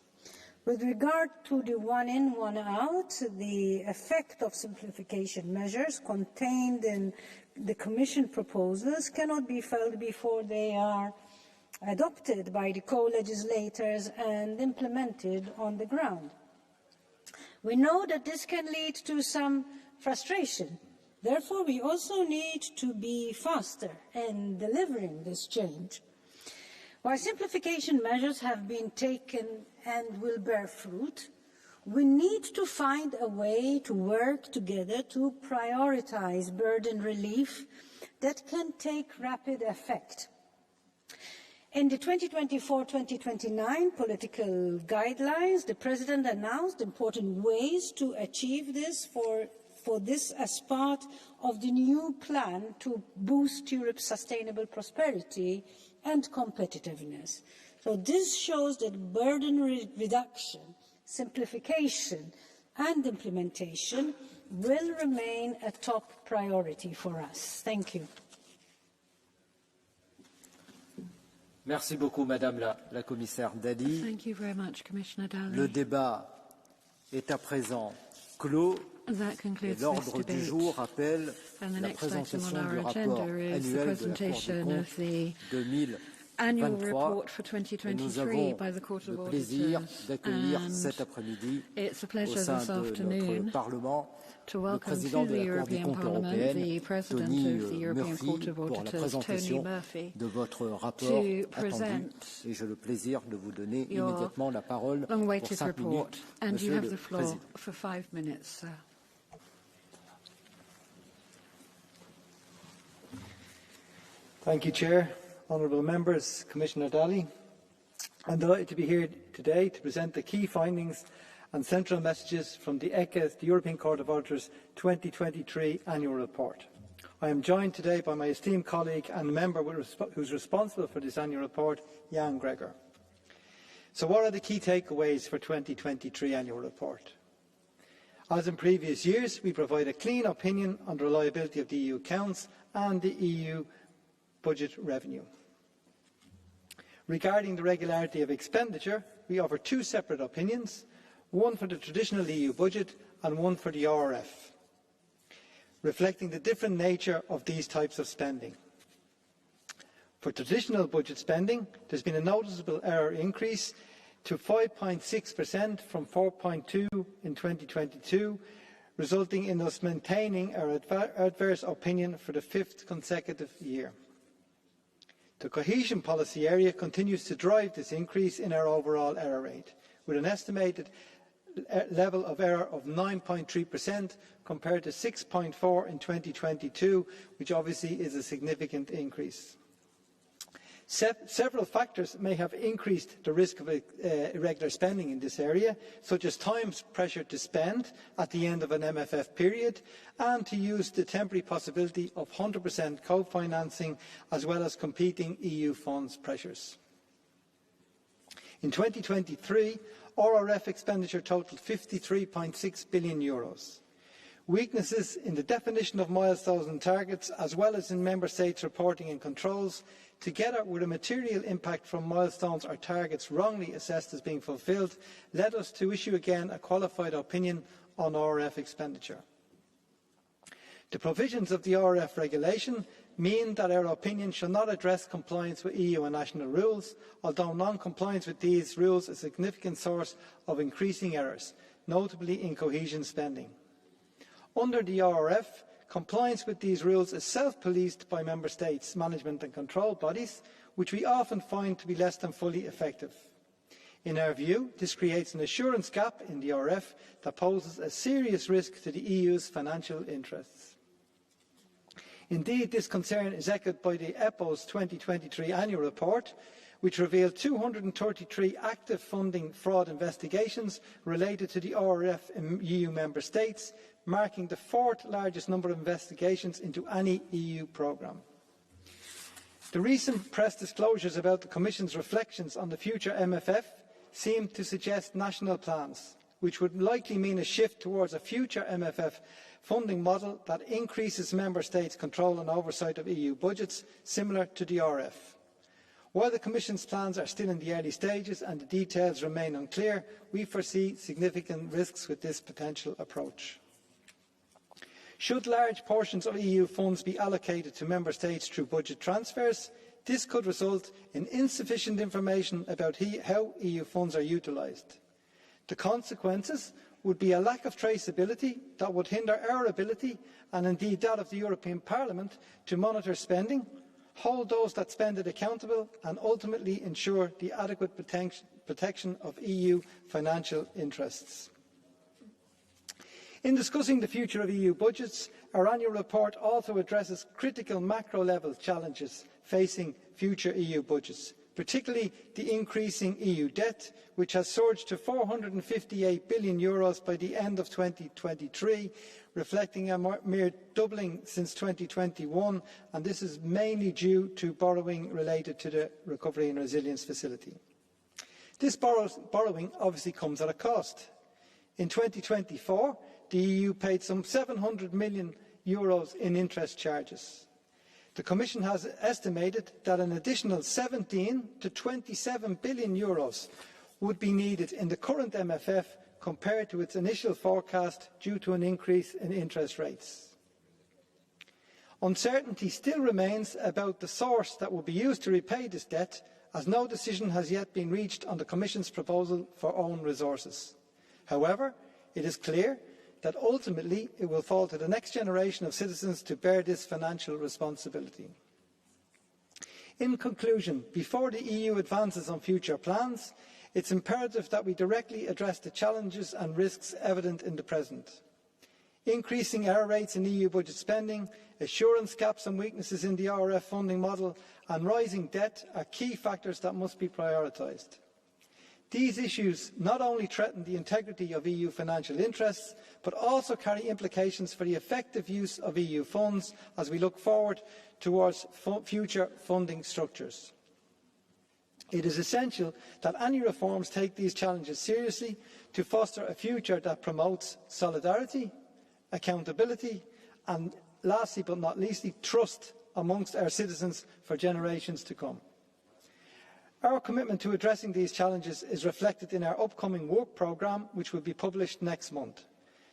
Speaker 18: With regard to the one-in, one-out, the effect of simplification measures contained in the Commission proposals cannot be felt before they are adopted by the co-legislators and implemented on the ground. We know that this can lead to some frustration. Therefore, we also need to be faster in delivering this change. While simplification measures have been taken and will bear fruit, we need to find a way to work together to prioritise burden relief that can take rapid effect. In the 2024-2029 political guidelines, the President announced important ways to achieve this for for this as part of the new plan to boost Europe's sustainable prosperity and competitiveness. So this shows that burden reduction, simplification and implementation will remain a top priority for us. Thank you.
Speaker 5: Merci beaucoup, Madame la Commissaire Dalli.
Speaker 15: Thank you very much, Commissioner Dalli.
Speaker 5: Le débat est à présent clos. Et l'ordre du jour appelle la présentation du rapport annuel de la Cour des comptes 2023. Et nous avons le plaisir d'accueillir cet après-midi au sein de notre Parlement le président de la Cour des comptes européenne, Tony Murphy, pour la présentation de votre rapport attendu. Et j'ai le plaisir de vous donner immédiatement la parole pour 5 minutes, Monsieur le Président.
Speaker 2: Thank you, Chair. Honourable Members, Commissioner Dalli. I'm delighted to be here today to present the key findings and central messages from the ECHA's, the European Court of Auditors 2023 Annual Report. I am joined today by my esteemed colleague and member who is responsible for this annual report, Jan Gregor. So what are the key takeaways for 2023 Annual Report? As in previous years, we provide a clean opinion on the reliability of the EU accounts and the EU budget revenue. Regarding the regularity of expenditure, we offer two separate opinions, one for the traditional EU budget and one for the RRF, reflecting the different nature of these types of spending. For traditional budget spending, there has been a noticeable error increase to 5.6% from 4.2% in 2022, resulting in us maintaining our adverse opinion for the 5th consecutive year. The cohesion policy area continues to drive this increase in our overall error rate, with an estimated level of error of 9.3% compared to 6.4% in 2022, which obviously is a significant increase. Several factors may have increased the risk of irregular spending in this area, such as time's pressure to spend at the end of an MFF period and to use the temporary possibility of 100% co-financing, as well as competing EU funds pressures. In 2023, RRF expenditure totaled €53.6 billion. Weaknesses in the definition of milestones and targets, as well as in Member States' reporting and controls, together with a material impact from milestones or targets wrongly assessed as being fulfilled, led us to issue again a qualified opinion on RRF expenditure. The provisions of the RRF regulation mean that our opinion shall not address compliance with EU and national rules, although non-compliance with these rules is a significant source of increasing errors, notably in cohesion spending. Under the RRF, compliance with these rules is self-policed by Member States' management and control bodies, which we often find to be less than fully effective. In our view, this creates an assurance gap in the RRF that poses a serious risk to the EU's financial interests. Indeed, this concern is echoed by the EPO's 2023 annual report, which revealed 233 active funding fraud investigations related to the RRF in EU Member States, marking the 4th largest number of investigations into any EU programme. The recent press disclosures about the Commission's reflections on the future MFF seem to suggest national plans, which would likely mean a shift towards a future MFF funding model that increases Member States' control and oversight of EU budgets, similar to the RRF. While the Commission's plans are still in the early stages and the details remain unclear, we foresee significant risks with this potential approach. Should large portions of EU funds be allocated to Member States through budget transfers, this could result in insufficient information about how EU funds are utilised. The consequences would be a lack of traceability that would hinder our ability, and indeed that of the European Parliament, to monitor spending, hold those that spend it accountable, and ultimately ensure the adequate protection of EU financial interests. In discussing the future of EU budgets, our annual report also addresses critical macro-level challenges facing future EU budgets, particularly the increasing EU debt, which has surged to €458 billion by the end of 2023, reflecting a mere doubling since 2021, and this is mainly due to borrowing related to the Recovery and Resilience Facility. This borrowing obviously comes at a cost. In 2024, the EU paid some €700 million in interest charges. The Commission has estimated that an additional 17 to 27 billion euros would be needed in the current MFF compared to its initial forecast due to an increase in interest rates. Uncertainty still remains about the source that will be used to repay this debt, as no decision has yet been reached on the Commission's proposal for own resources. However, it is clear that ultimately it will fall to the next generation of citizens to bear this financial responsibility. In conclusion, before the EU advances on future plans, it's imperative that we directly address the challenges and risks evident in the present. Increasing error rates in EU budget spending, assurance gaps and weaknesses in the RRF funding model, and rising debt are key factors that must be prioritised. These issues not only threaten the integrity of EU financial interests, but also carry implications for the effective use of EU funds as we look forward towards future funding structures. It is essential that any reforms take these challenges seriously to foster a future that promotes solidarity, accountability and, lastly but not leastly, trust amongst our citizens for generations to come. Our commitment to addressing these challenges is reflected in our upcoming work programme, which will be published next month.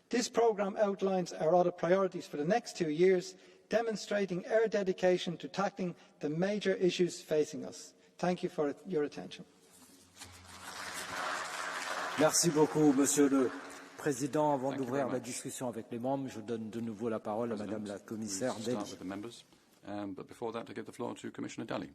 Speaker 2: This programme outlines our audit priorities for the next 2 years, demonstrating our dedication to tackling the major issues facing us. Thank you for your attention.
Speaker 5: Merci beaucoup, Monsieur le Président. Avant d'ouvrir la discussion avec les membres, je donne de nouveau la parole à Madame la Commissaire Dalli.
Speaker 4: But before that, I give the floor to Commissioner Dalli.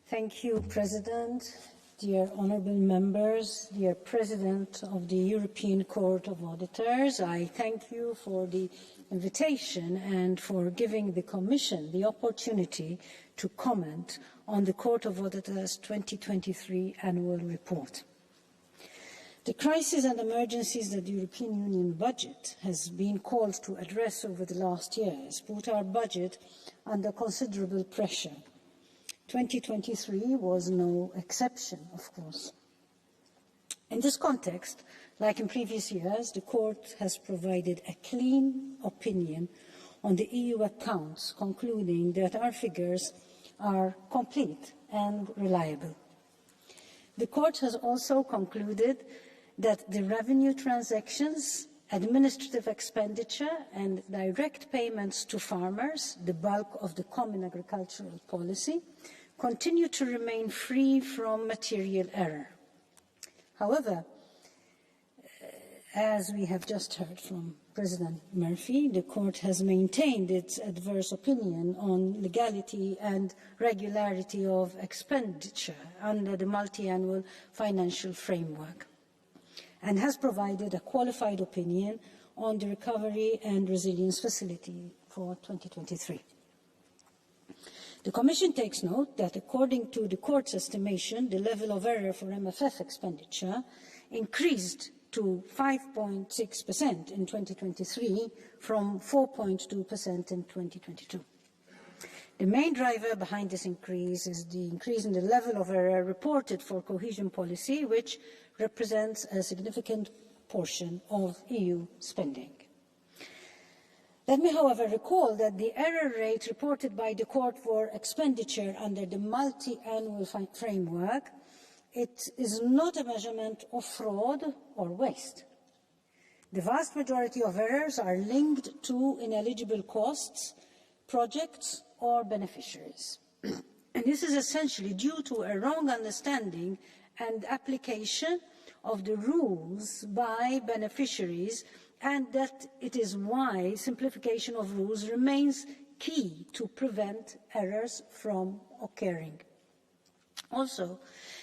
Speaker 18: Thank you, President. Dear honourable members, dear President of the European Court of Auditors, I thank you for the invitation and for giving the Commission the opportunity to comment on the Court of Auditors 2023 annual report. The crises and emergencies that the European Union budget has been called to address over the last years put our budget under considerable pressure. 2023 was no exception, of course. In this context, like in previous years, the Court has provided a clean opinion on the EU accounts, concluding that our figures are complete and reliable. The Court has also concluded that the revenue transactions, administrative expenditure and direct payments to farmers, the bulk of the common agricultural policy, continue to remain free from material error. However, as we have just heard from President Murphy, the Court has maintained its adverse opinion on legality and regularity of expenditure under the multi-annual financial framework and has provided a qualified opinion on the Recovery and Resilience Facility for 2023. The Commission takes note that, according to the Court's estimation, the level of error for MFF expenditure increased to 5.6% in 2023 from 4.2% in 2022. The main driver behind this increase is the increase in the level of error reported for cohesion policy, which represents a significant portion of EU spending. Let me, however, recall that the error rate reported by the Court for expenditure under the multi-annual framework, it is not a measurement of fraud or waste. The vast majority of errors are linked to ineligible costs, projects or beneficiaries. And this is essentially due to a wrong understanding and application of the rules by beneficiaries, and that it is why simplification of rules remains key to prevent errors from occurring. Also,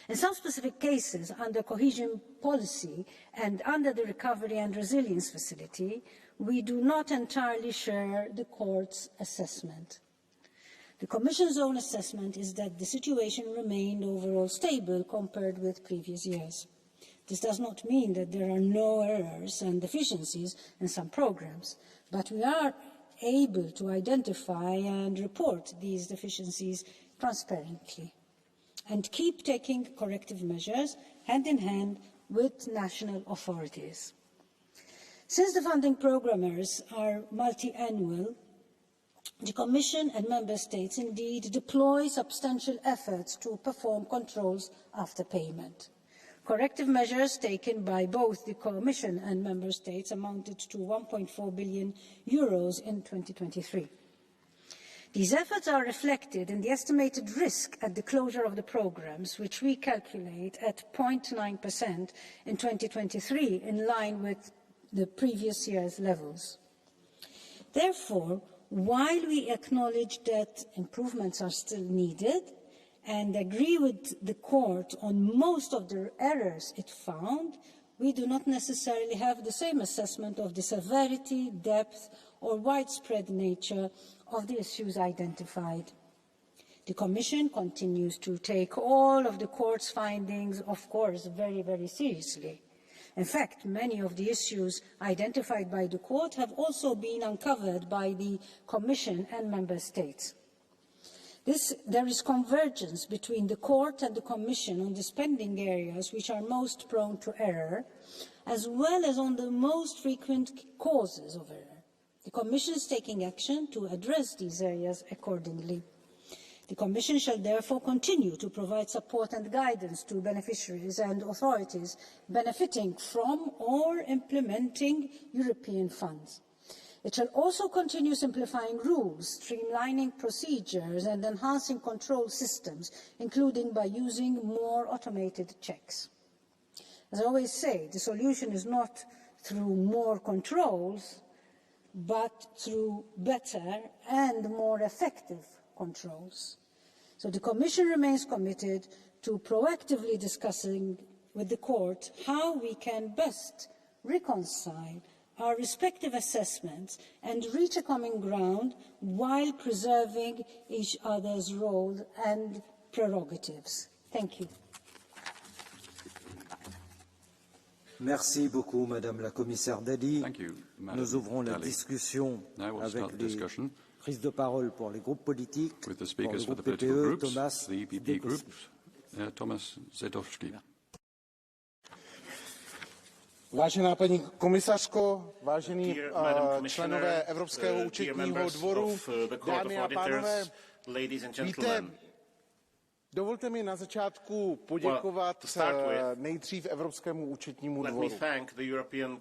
Speaker 18: In some specific cases, under cohesion policy and under the Recovery and Resilience Facility, we do not entirely share the Court's assessment. The Commission's own assessment is that the situation remained overall stable compared with previous years. This does not mean that there are no errors and deficiencies in some programmes, but we are able to identify and report these deficiencies transparently and keep taking corrective measures hand in hand with national authorities. Since the funding programmers are multi-annual, the Commission and Member States indeed deploy substantial efforts to perform controls after payment. Corrective measures taken by both the Commission and Member States amounted to €1.4 billion in 2023. These efforts are reflected in the estimated risk at the closure of the programmes, which we calculate at 0.9% in 2023, in line with the previous year's levels. Therefore, while we acknowledge that improvements are still needed and agree with the Court on most of the errors it found, we do not necessarily have the same assessment of the severity, depth, or widespread nature of the issues identified. The Commission continues to take all of the Court's findings, of course, very, very seriously. In fact, many of the issues identified by the Court have also been uncovered by the Commission and Member States. There is convergence between the Court and the Commission on the spending areas which are most prone to error, as well as on the most frequent causes of error. The Commission is taking action to address these areas accordingly. The Commission shall therefore continue to provide support and guidance to beneficiaries and authorities benefiting from or implementing European funds. It shall also continue simplifying rules, streamlining procedures and enhancing control systems, including by using more automated checks. As I always say, the solution is not through more controls, but through better and more effective controls. So the Commission remains committed to proactively discussing with the Court how we can best reconcile our respective assessments and reach a common ground while preserving each other's role and prerogatives. Thank you.
Speaker 5: Merci beaucoup, Madame la Commissaire Dalli. Nous ouvrons la discussion avec les prises de parole pour les groupes politiques. Pour le groupe PPE, Thomas Zdechovský.
Speaker 19: Vážená paní komisařko, vážení členové Evropského účetního dvoru, dámy a pánové, víte, dovolte mi na začátku poděkovat nejdřív Evropskému účetnímu dvoru.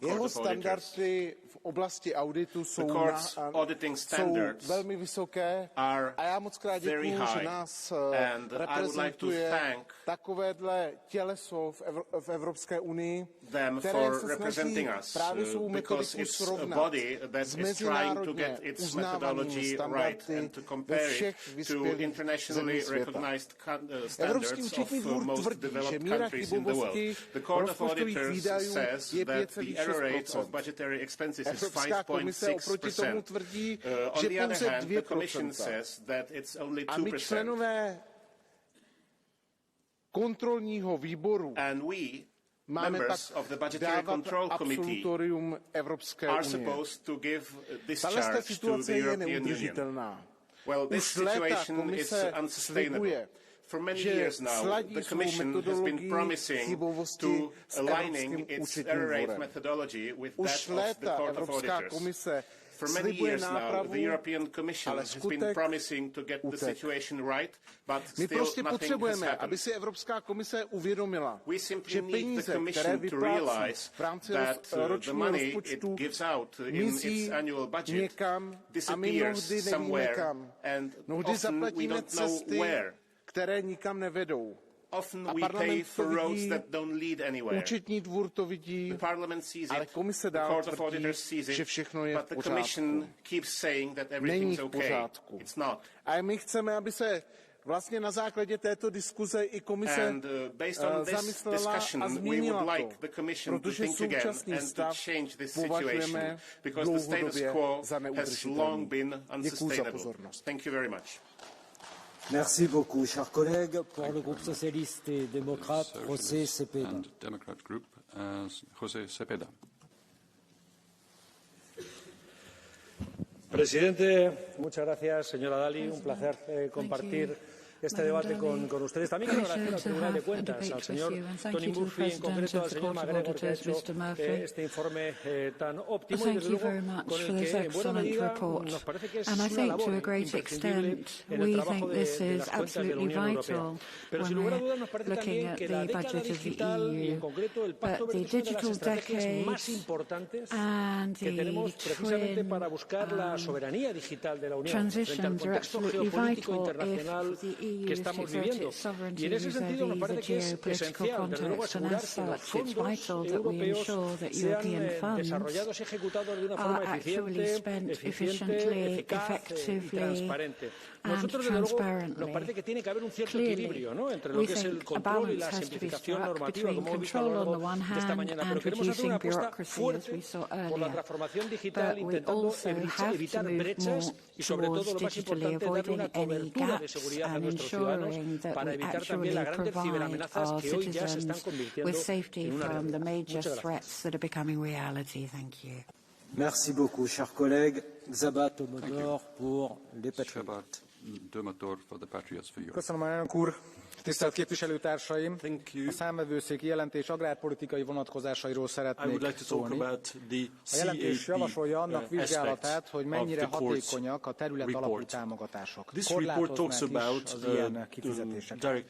Speaker 19: Jeho standardy v oblasti auditu jsou velmi vysoké a já moc krát děkuji, že nás reprezentuje takovéhle těleso v Evropské unii, které se snaží právě svou metodiku srovnat s mezinárodně uznávanými standardy ve všech vyspělých zemích světa. Evropský účetní dvůr tvrdí, že míra chybovosti rozpočtových výdajů je 5,6%. Evropská komise oproti tomu tvrdí, že pouze 2%. A my členové kontrolního výboru máme pak dávat absolutorium Evropské unie. Tato situace je neudržitelná. Už léta komise slibuje,
Speaker 8: For many years now, the Commission has been promising to aligning its error rate methodology with that of the Court of Auditors. For many years now, the European Commission has been promising to get the situation right, but still nothing has happened.
Speaker 19: Aby si Evropská komise uvědomila,
Speaker 8: we simply need the Commission to realize that the money it gives out in its annual budget disappears somewhere, and often we don't know where.
Speaker 19: Které nikam nevedou.
Speaker 8: Often we pay for roads that don't lead anywhere.
Speaker 19: Účetní dvůr to vidí, ale komise dál tvrdí, že všechno je v pořádku.
Speaker 8: But the Commission keeps saying that everything is okay. It's not.
Speaker 19: A my chceme, aby se Vlastně na základě této diskuze i komise zamyslela a změnila to, protože současný stav považujeme dlouhodobě za neudržitelný. Děkuji za pozornost.
Speaker 9: Thank you very much.
Speaker 5: Merci beaucoup, chers collègues. Pour le groupe socialiste et démocrate, José Cepeda.
Speaker 4: And Democrat Group, José Cepeda.
Speaker 7: Presidente, muchas gracias, señora Dalli. Un placer compartir este debate con ustedes. También quiero agradecer al Tribunal de Cuentas, al señor Tony Murphy, en concreto al señor McGregor, que ha hecho este informe tan óptimo y, desde luego, con el que, en buena medida, nos parece que es una labor imprescindible en el trabajo de las cuentas de la Unión Europea. Pero, sin lugar a dudas, nos parece también que la década digital y, en concreto, el Pacto Verde es una de las estrategias más importantes que tenemos precisamente para buscar la soberanía digital de la Unión frente al contexto geopolítico internacional que estamos viviendo. Y en ese sentido nos parece que es esencial, desde luego, asegurar que los fondos europeos sean desarrollados y ejecutados de una forma eficiente, eficaz y transparente. Nosotros, desde luego, nos parece que tiene que haber un cierto equilibrio, ¿no?, entre lo que es el control y la simplificación normativa, como hemos visto a lo largo de esta mañana. Pero queremos hacer una apuesta fuerte por la transformación digital, intentando evitar brechas y, sobre todo, lo más importante, darle una cobertura de seguridad a nuestros ciudadanos para evitar también las grandes ciberamenazas que hoy ya se están convirtiendo en una realidad. Muchas gracias.
Speaker 5: Merci beaucoup, chers collègues. Xabat Tomodor pour les Patriotes.
Speaker 20: Köszönöm, elnök úr! Tisztelt képviselőtársaim! A számvevőszéki jelentés agrárpolitikai vonatkozásairól szeretnék szólni. A jelentés javasolja annak vizsgálatát, hogy mennyire hatékonyak a területalapú támogatások. Korlátoznák is az ilyen kifizetéseket. A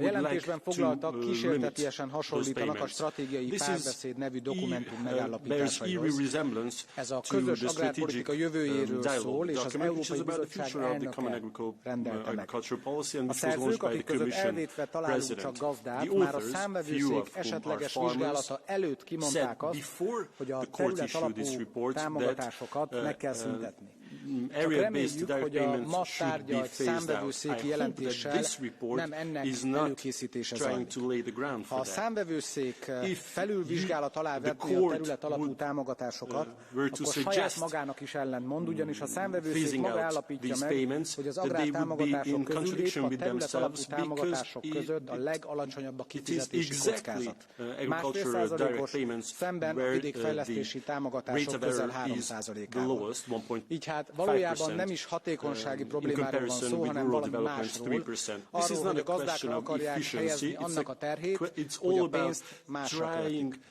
Speaker 20: jelentésben foglaltak kísértetiesen hasonlítanak a stratégiai párbeszéd nevű dokumentum megállapításaihoz. Ez a közös agrárpolitika jövőjéről szól, és az Európai Bizottság elnöke rendelte meg. A szerzők, akik között elvétve találunk csak gazdát, már a számvevőszék esetleges vizsgálata előtt kimondták azt, hogy a terület alapú támogatásokat meg kell szüntetni. Csak reméljük, hogy a ma tárgyalt számvevőszéki jelentéssel nem ennek előkészítése zajlik. Ha a számvevőszék felülvizsgálat alá vetné a terület alapú támogatásokat, akkor saját magának is ellentmond, ugyanis a számvevőszék maga állapítja meg, hogy az agrártámogatások közül épp a terület alapú támogatások között a legalacsonyabb a kifizetési kockázat. 1,5%-os, szemben a vidékfejlesztési támogatások közel 3%-ával. Így hát valójában nem is hatékonysági problémáról van szó, hanem valami másról. Arról, hogy a gazdák akarják helyezni annak a terhét, hogy a pénzt másra költik.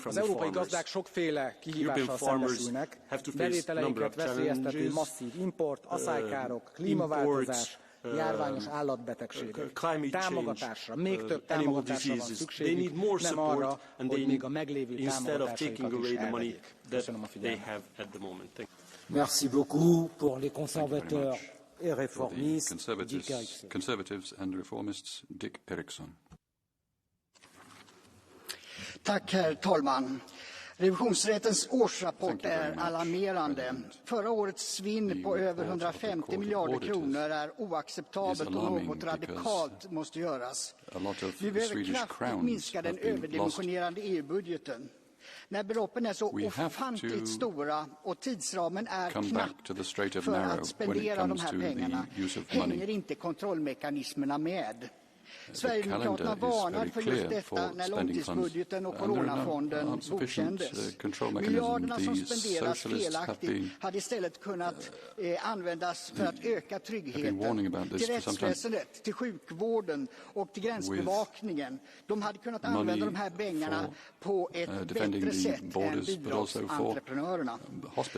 Speaker 20: Az európai gazdák sokféle kihívással szembesülnek, bevételeiket veszélyeztető masszív import, asszálykárok, klímaváltozás, járványos állatbetegségek. Támogatásra, még több támogatásra van szükségük, nem arra, hogy még a meglévő támogatásaikat is elvegyék. Köszönöm a figyelmet.
Speaker 5: Merci beaucoup pour les conservateurs et réformistes.
Speaker 4: Conservatives and Reformists, Dick Eriksson.
Speaker 21: Tack, herr talman. Revisionsrättens årsrapport är alarmerande. Förra årets svinn på över 150 miljarder kronor är oacceptabelt och något radikalt måste göras. Vi behöver kraftigt minska den överdimensionerade EU-budgeten. När beloppen är så ofantligt stora och tidsramen är knapp för att spendera de här pengarna hänger inte kontrollmekanismerna med. Sverigedemokraterna varnar för just detta när långtidsbudgeten och coronafonden godkändes. Miljarderna som spenderas felaktigt hade istället kunnat användas för att öka tryggheten till rättsväsendet, till sjukvården och till gränsbevakningen. De hade kunnat använda de här pengarna på ett bättre sätt än bidragsentreprenörerna.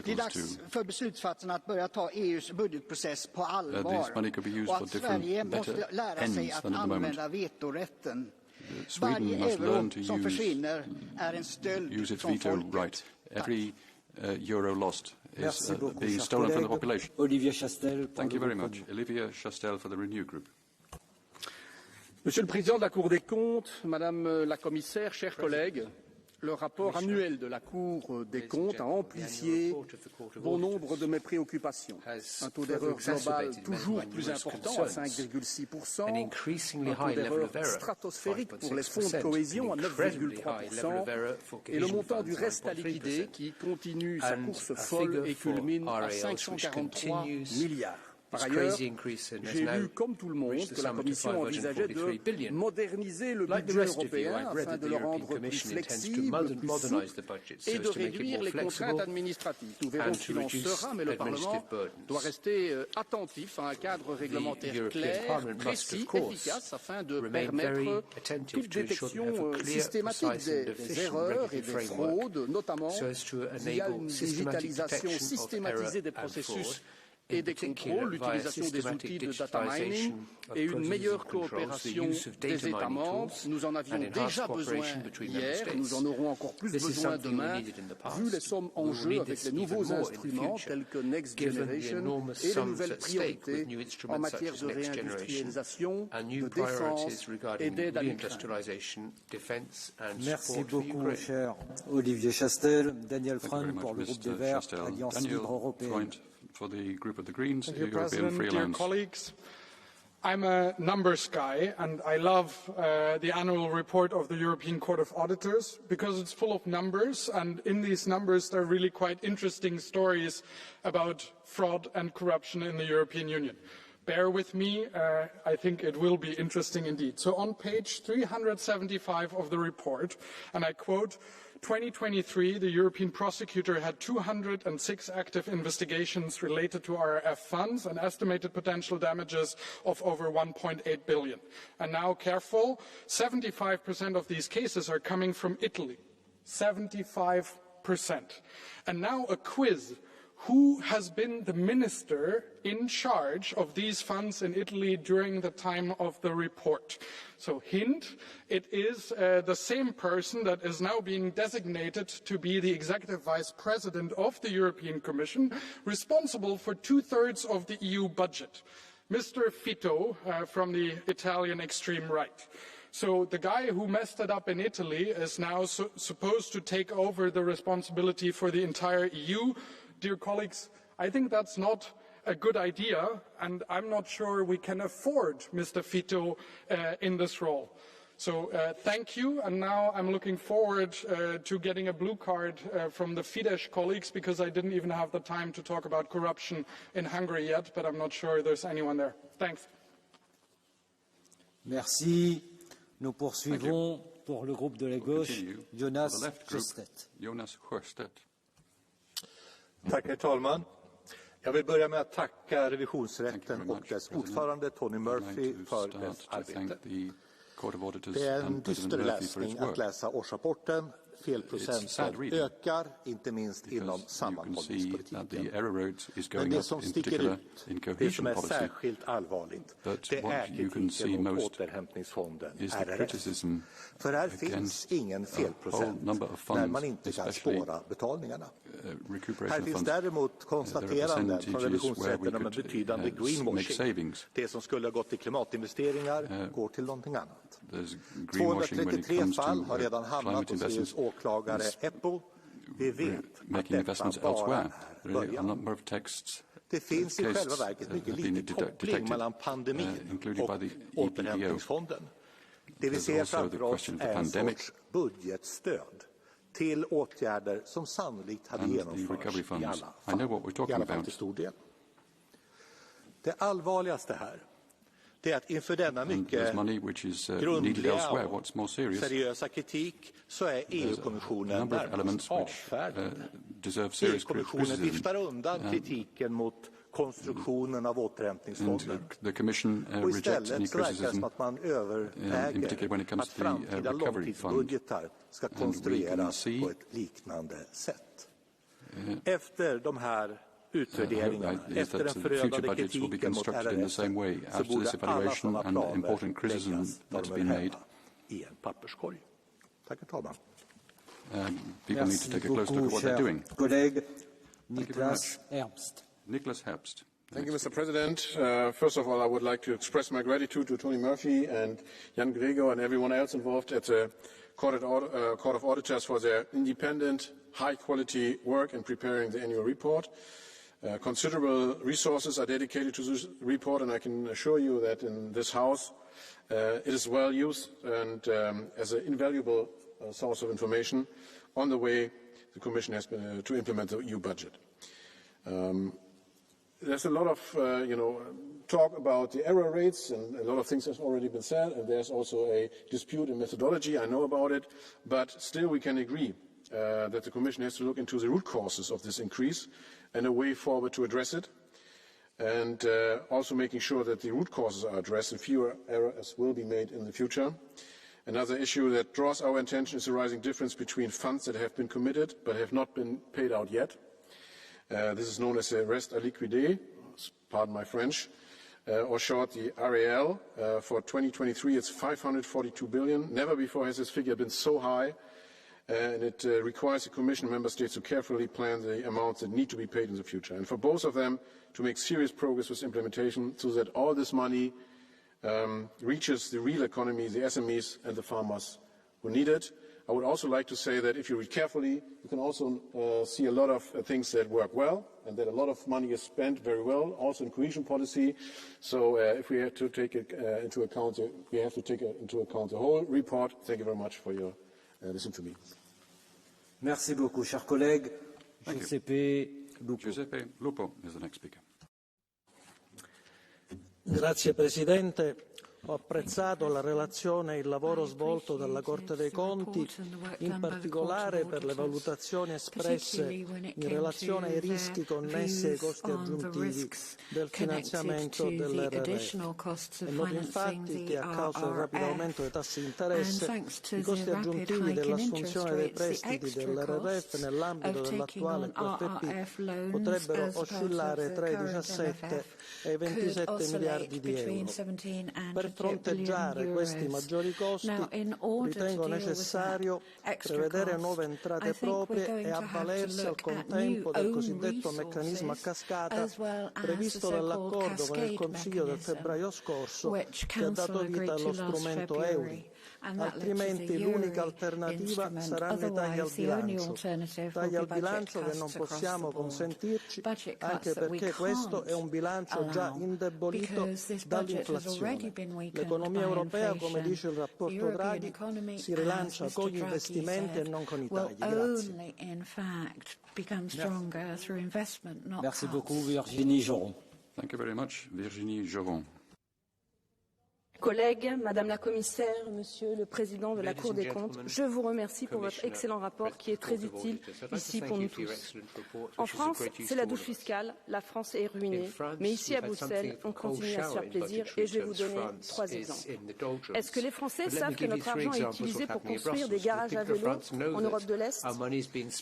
Speaker 21: Det är dags för beslutsfattarna att börja ta EUs budgetprocess på allvar och att Sverige måste lära sig att använda vetorätten. Varje euro som försvinner är en stöld från folket.
Speaker 4: Every euro lost is being stolen from the population.
Speaker 5: Olivier Chastel.
Speaker 4: Thank you very much. Olivier Chastel for the Renew Group.
Speaker 22: Monsieur le Président de la Cour des comptes, Madame la Commissaire, chers collègues,
Speaker 6: Le rapport annuel de la Cour des comptes a amplifié bon nombre de mes préoccupations. Un taux d'erreur global toujours plus important à 5,6%, un taux d'erreur stratosphérique pour les fonds de cohésion à 9,3% et le montant du reste à liquider qui continue sa course folle et culmine à 543 milliards. Par ailleurs, j'ai lu, comme tout le monde, que la Commission envisageait de moderniser le budget européen afin de le rendre plus flexible, plus souple et de réduire les contraintes administratives. Nous verrons ce qu'il en sera, mais le Parlement doit rester attentif à un cadre réglementaire clair, précis, efficace, afin de permettre toute détection systématique des erreurs et des fraudes, notamment via une digitalisation systématisée des processus et des contrôles, l'utilisation des outils de data mining et une meilleure coopération des États membres. Nous en avions déjà besoin hier, nous en aurons encore plus besoin demain, vu les sommes en jeu avec les nouveaux instruments tels que Next Generation et les nouvelles priorités en matière de réindustrialisation, de défense et d'aide à l'Ukraine.
Speaker 5: Merci beaucoup, cher Olivier Chastel. Daniel Freund pour le groupe des Verts, Alliance Libre Européenne.
Speaker 4: For the group of the Greens,
Speaker 10: Thank you,
Speaker 4: European
Speaker 10: President.
Speaker 4: Free
Speaker 10: Dear
Speaker 4: Alliance.
Speaker 10: colleagues, I'm a numbers guy, and I love the annual report of the European Court of Auditors because it's full of numbers, and in these numbers there are really quite interesting stories about fraud and corruption in the European Union. Bear with me, I think it will be interesting indeed. So on page 375 of the report, and I quote, 2023, the European prosecutor had 206 active investigations related to RRF funds and estimated potential damages of over 1.8 billion. And now, careful, 75% of these cases are coming from Italy. 75%. And now a quiz. Who has been the minister in charge of these funds in Italy during the time of the report? So hint, it is the same person that is now being designated to be the executive vice president of the European Commission, responsible for 2/3 of the EU budget. Mr. Fitto from the Italian extreme right. So the guy who messed it up in Italy is now supposed to take over the responsibility for the entire EU. Dear colleagues, I think that's not a good idea, and I'm not sure we can afford Mr. Fitto in this role. So thank you, and now I'm looking forward to getting a blue card from the Fidesz colleagues, because I didn't even have the time to talk about corruption in Hungary yet, but I'm not sure there's anyone there. Thanks.
Speaker 5: Merci. Nous poursuivons pour le groupe de la gauche, Jonas Sjöstedt.
Speaker 22: Tack, herr talman. Jag vill börja med att tacka revisionsrätten och dess ordförande Tony Murphy för dess arbete. Det är en dyster läsning att läsa årsrapporten. Felprocenten ökar, inte minst inom sammanhållningspolitiken. Men det som sticker ut, det som är särskilt allvarligt, det är kritiken mot återhämtningsfonden, RRF. För här finns ingen felprocent när man inte kan spåra betalningarna. Här finns däremot konstateranden från revisionsrätten om en betydande greenwashing. Det som skulle ha gått till klimatinvesteringar går till någonting annat. 233 fall har redan hamnat hos EUs åklagare EPPO. Vi vet att detta bara är början. Det finns i själva verket mycket liten koppling mellan pandemin och återhämtningsfonden. Det vi ser framför oss är en sorts budgetstöd till åtgärder som sannolikt hade genomförts i alla fall till stor del. Det allvarligaste här, det är att inför denna mycket grundliga och seriösa kritik så är EU-kommissionen närmast avfärdad. EU-kommissionen viftar undan kritiken mot konstruktionen av återhämtningsfonden. Och istället så verkar det som att man överväger att framtida långtidsbudgetar ska konstrueras på ett liknande sätt. Efter de här utvärderingarna, efter den förödande kritiken mot RRF, så borde alla sådana planer läggas där de hör hemma i en papperskorg. Tack, herr talman.
Speaker 5: Merci beaucoup, cher collègue Niklas Herbst.
Speaker 4: Niklas Herbst.
Speaker 6: Thank you, Mr. President. First of all, I would like to express my gratitude to Tony Murphy and Jan Gregor and everyone else involved at the Court of Auditors for their independent, high-quality work in preparing the annual report. Considerable resources are dedicated to this report, and I can assure you that in this House it is well used and as an invaluable source of information on the way the Commission has been to implement the EU budget. There's a lot of talk about the error rates, and a lot of things have already been said, and there's also a dispute in methodology. I know about it, but still we can agree that the Commission has to look into the root causes of this increase and a way forward to address it, and also making sure that the root causes are addressed and fewer errors will be made in the future. Another issue that draws our attention is the rising difference between funds that have been committed but have not been paid out yet. This is known as the reste à liquider, pardon my French, or short the RAL. For 2023 it's 542 billion. Never before has this figure been so high, and it requires the Commission and Member States to carefully plan the amounts that need to be paid in the future, and for both of them to make serious progress with implementation so that all this money reaches the real economy, the SMEs and the farmers who need it. I would also like to say that if you read carefully, you can also see a lot of things that work well and that a lot of money is spent very well, also in cohesion policy. So if we have to take it into account, we have to take into account the whole report. Thank you very much for your listening to me.
Speaker 5: Merci beaucoup, cher collègue.
Speaker 4: Giuseppe Lupo is the next speaker.
Speaker 11: Grazie Presidente. Ho apprezzato la relazione e il lavoro svolto dalla Corte dei Conti, in particolare per le valutazioni espresse in relazione ai rischi connessi ai costi aggiuntivi del finanziamento dell'RRF. È noto infatti che a causa del rapido aumento dei tassi di interesse i costi aggiuntivi dell'assunzione dei prestiti dell'RRF nell'ambito dell'attuale QFP potrebbero oscillare tra i 17 e i 27 miliardi di euro. Per fronteggiare questi maggiori costi ritengo necessario prevedere nuove entrate proprie e avvalersi al contempo del cosiddetto meccanismo a cascata previsto dall'accordo con il Consiglio del febbraio scorso che ha dato vita allo strumento euro. Altrimenti l'unica alternativa saranno i tagli al bilancio che non possiamo consentirci, anche perché questo è un bilancio già indebolito dall'inflazione. L'economia europea, come dice il rapporto Draghi, si rilancia con gli investimenti e non con i tagli. Grazie.
Speaker 5: Merci beaucoup, Virginie Joron.
Speaker 4: Thank you very much, Virginie Joron.
Speaker 12: Collègues, Madame la Commissaire, Monsieur le Président de la Cour des comptes, je vous remercie pour votre excellent rapport qui est très utile ici pour nous tous. En France, c'est la douche fiscale, la France est ruinée, mais ici à Bruxelles, on continue à se faire plaisir et je vais vous donner 3 exemples. Est-ce que les Français savent que notre argent est utilisé pour construire des garages à vélo en Europe de l'Est?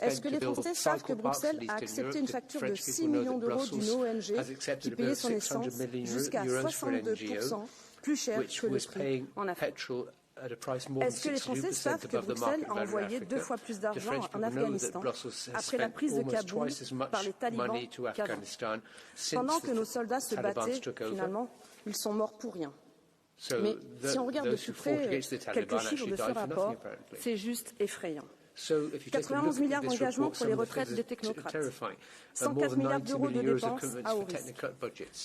Speaker 12: Est-ce que les Français savent que Bruxelles a accepté une facture de 6 millions d'euros d'une ONG qui payait son essence jusqu'à 62% plus cher que le prix en Afrique? Est-ce que les Français savent que Bruxelles a envoyé 2 fois plus d'argent en Afghanistan après la prise de Kaboul par les talibans qu'avant? Pendant que nos soldats se battaient, finalement, ils sont morts pour rien. Mais si on regarde de plus près quelques chiffres de ce rapport, c'est juste effrayant. 91 milliards d'engagements pour les retraites des technocrates, 104 milliards d'euros de dépenses à haut risque,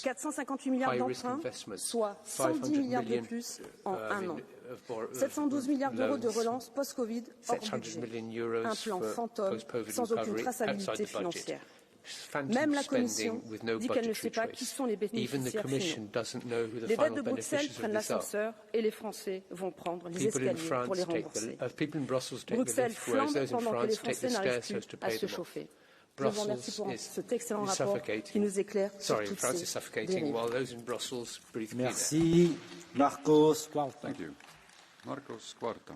Speaker 12: 458 milliards d'emprunts, soit 110 milliards de plus en un an, 712 milliards d'euros de relance post-Covid hors budget, un plan fantôme sans aucune traçabilité financière. Même la Commission dit qu'elle ne sait pas qui sont les bénéficiaires finaux. Les dettes de Bruxelles prennent l'ascenseur et les Français vont prendre les escaliers pour les rembourser. Bruxelles flambe pendant que les Français n'arrivent plus à se chauffer. Je vous remercie pour cet excellent rapport qui nous éclaire sur toutes ces dérives.
Speaker 5: Merci. Marcos Quarta.
Speaker 4: Marcos Quarta.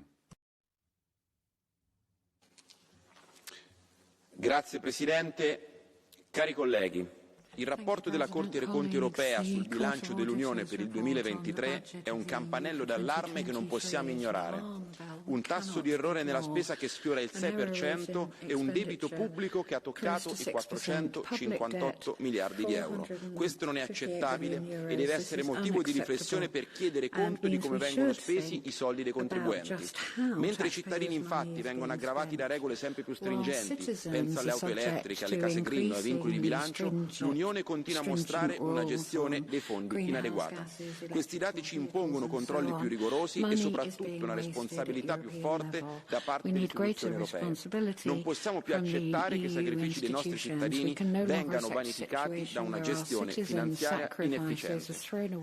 Speaker 23: Grazie Presidente. Cari colleghi,
Speaker 3: Il rapporto della Corte dei Conti europea sul bilancio dell'Unione per il 2023 è un campanello d'allarme che non possiamo ignorare. Un tasso di errore nella spesa che sfiora il 6% e un debito pubblico che ha toccato i 458 miliardi di euro. Questo non è accettabile e deve essere motivo di riflessione per chiedere conto di come vengono spesi i soldi dei contribuenti. Mentre i cittadini infatti vengono aggravati da regole sempre più stringenti, pensa alle auto elettriche, alle case green o ai vincoli di bilancio, l'Unione continua a mostrare una gestione dei fondi inadeguata. Questi dati ci impongono controlli più rigorosi e soprattutto una responsabilità più forte da parte delle istituzioni europee. Non possiamo più accettare che i sacrifici dei nostri cittadini vengano vanificati da una gestione finanziaria inefficiente.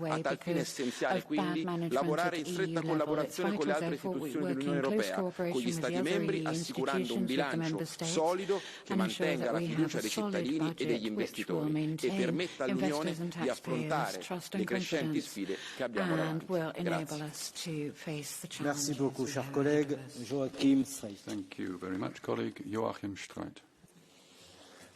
Speaker 3: A tal fine è essenziale quindi lavorare in stretta collaborazione con le altre istituzioni dell'Unione Europea, con gli Stati membri, assicurando un bilancio solido che mantenga la fiducia dei cittadini e degli investitori e permetta all'Unione di affrontare le crescenti sfide che abbiamo davanti. Grazie.
Speaker 5: Merci beaucoup, cher collègue. Joachim Streit.
Speaker 4: Thank you very much, colleague Joachim Streit.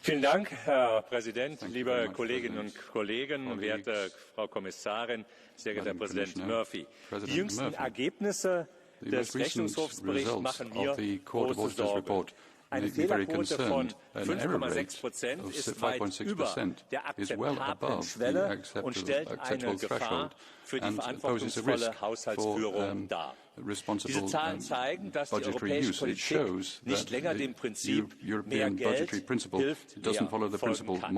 Speaker 13: Vielen Dank, Herr Präsident, liebe Kolleginnen und Kollegen, werte Frau Kommissarin, sehr geehrter Herr Präsident Murphy. Die jüngsten Ergebnisse des Rechnungshofsberichts machen mir große Sorge. Eine Fehlerquote von 5,6% ist weit über der akzeptablen Schwelle und stellt eine Gefahr für die verantwortungsvolle Haushaltsführung dar. Diese Zahlen zeigen, dass die europäische Politik nicht länger dem Prinzip mehr Geld hilft, wer folgen kann.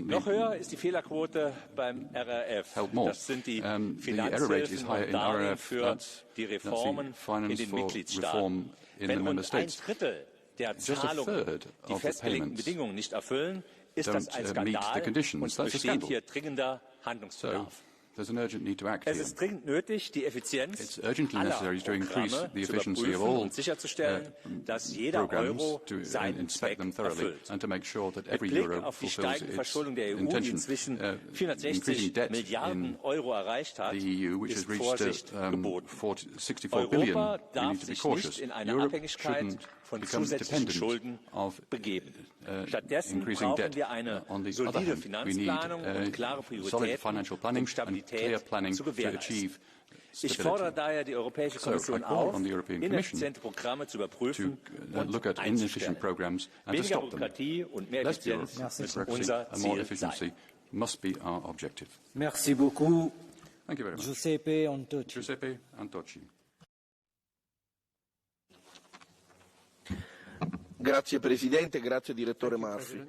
Speaker 13: Noch höher ist die Fehlerquote beim RRF. Das sind die Finanzhilfen und Darlehen für die Reformen in den Mitgliedstaaten. Wenn rund ein Drittel der Zahlungen die festgelegten Bedingungen nicht erfüllen, ist das ein Skandal und besteht hier dringender Handlungsbedarf. Es ist dringend nötig, die Effizienz aller Programme zu überprüfen und sicherzustellen, dass jeder Euro seinen Zweck erfüllt. Mit Blick auf die steigende Verschuldung der EU, die inzwischen 460 Milliarden Euro erreicht hat, ist Vorsicht geboten. Europa darf sich nicht in eine Abhängigkeit von zusätzlichen Schulden begeben. Stattdessen brauchen wir eine solide Finanzplanung und klare Prioritäten, um Stabilität zu gewährleisten. Ich fordere daher die Europäische Kommission auf, ineffiziente Programme zu überprüfen und einzustellen. Weniger Bürokratie und mehr Effizienz müssen unser Ziel sein.
Speaker 5: Merci beaucoup.
Speaker 4: Thank you very much.
Speaker 5: Giuseppe Antocci.
Speaker 4: Giuseppe Antocci.
Speaker 23: Grazie Presidente, grazie Direttore Murphy.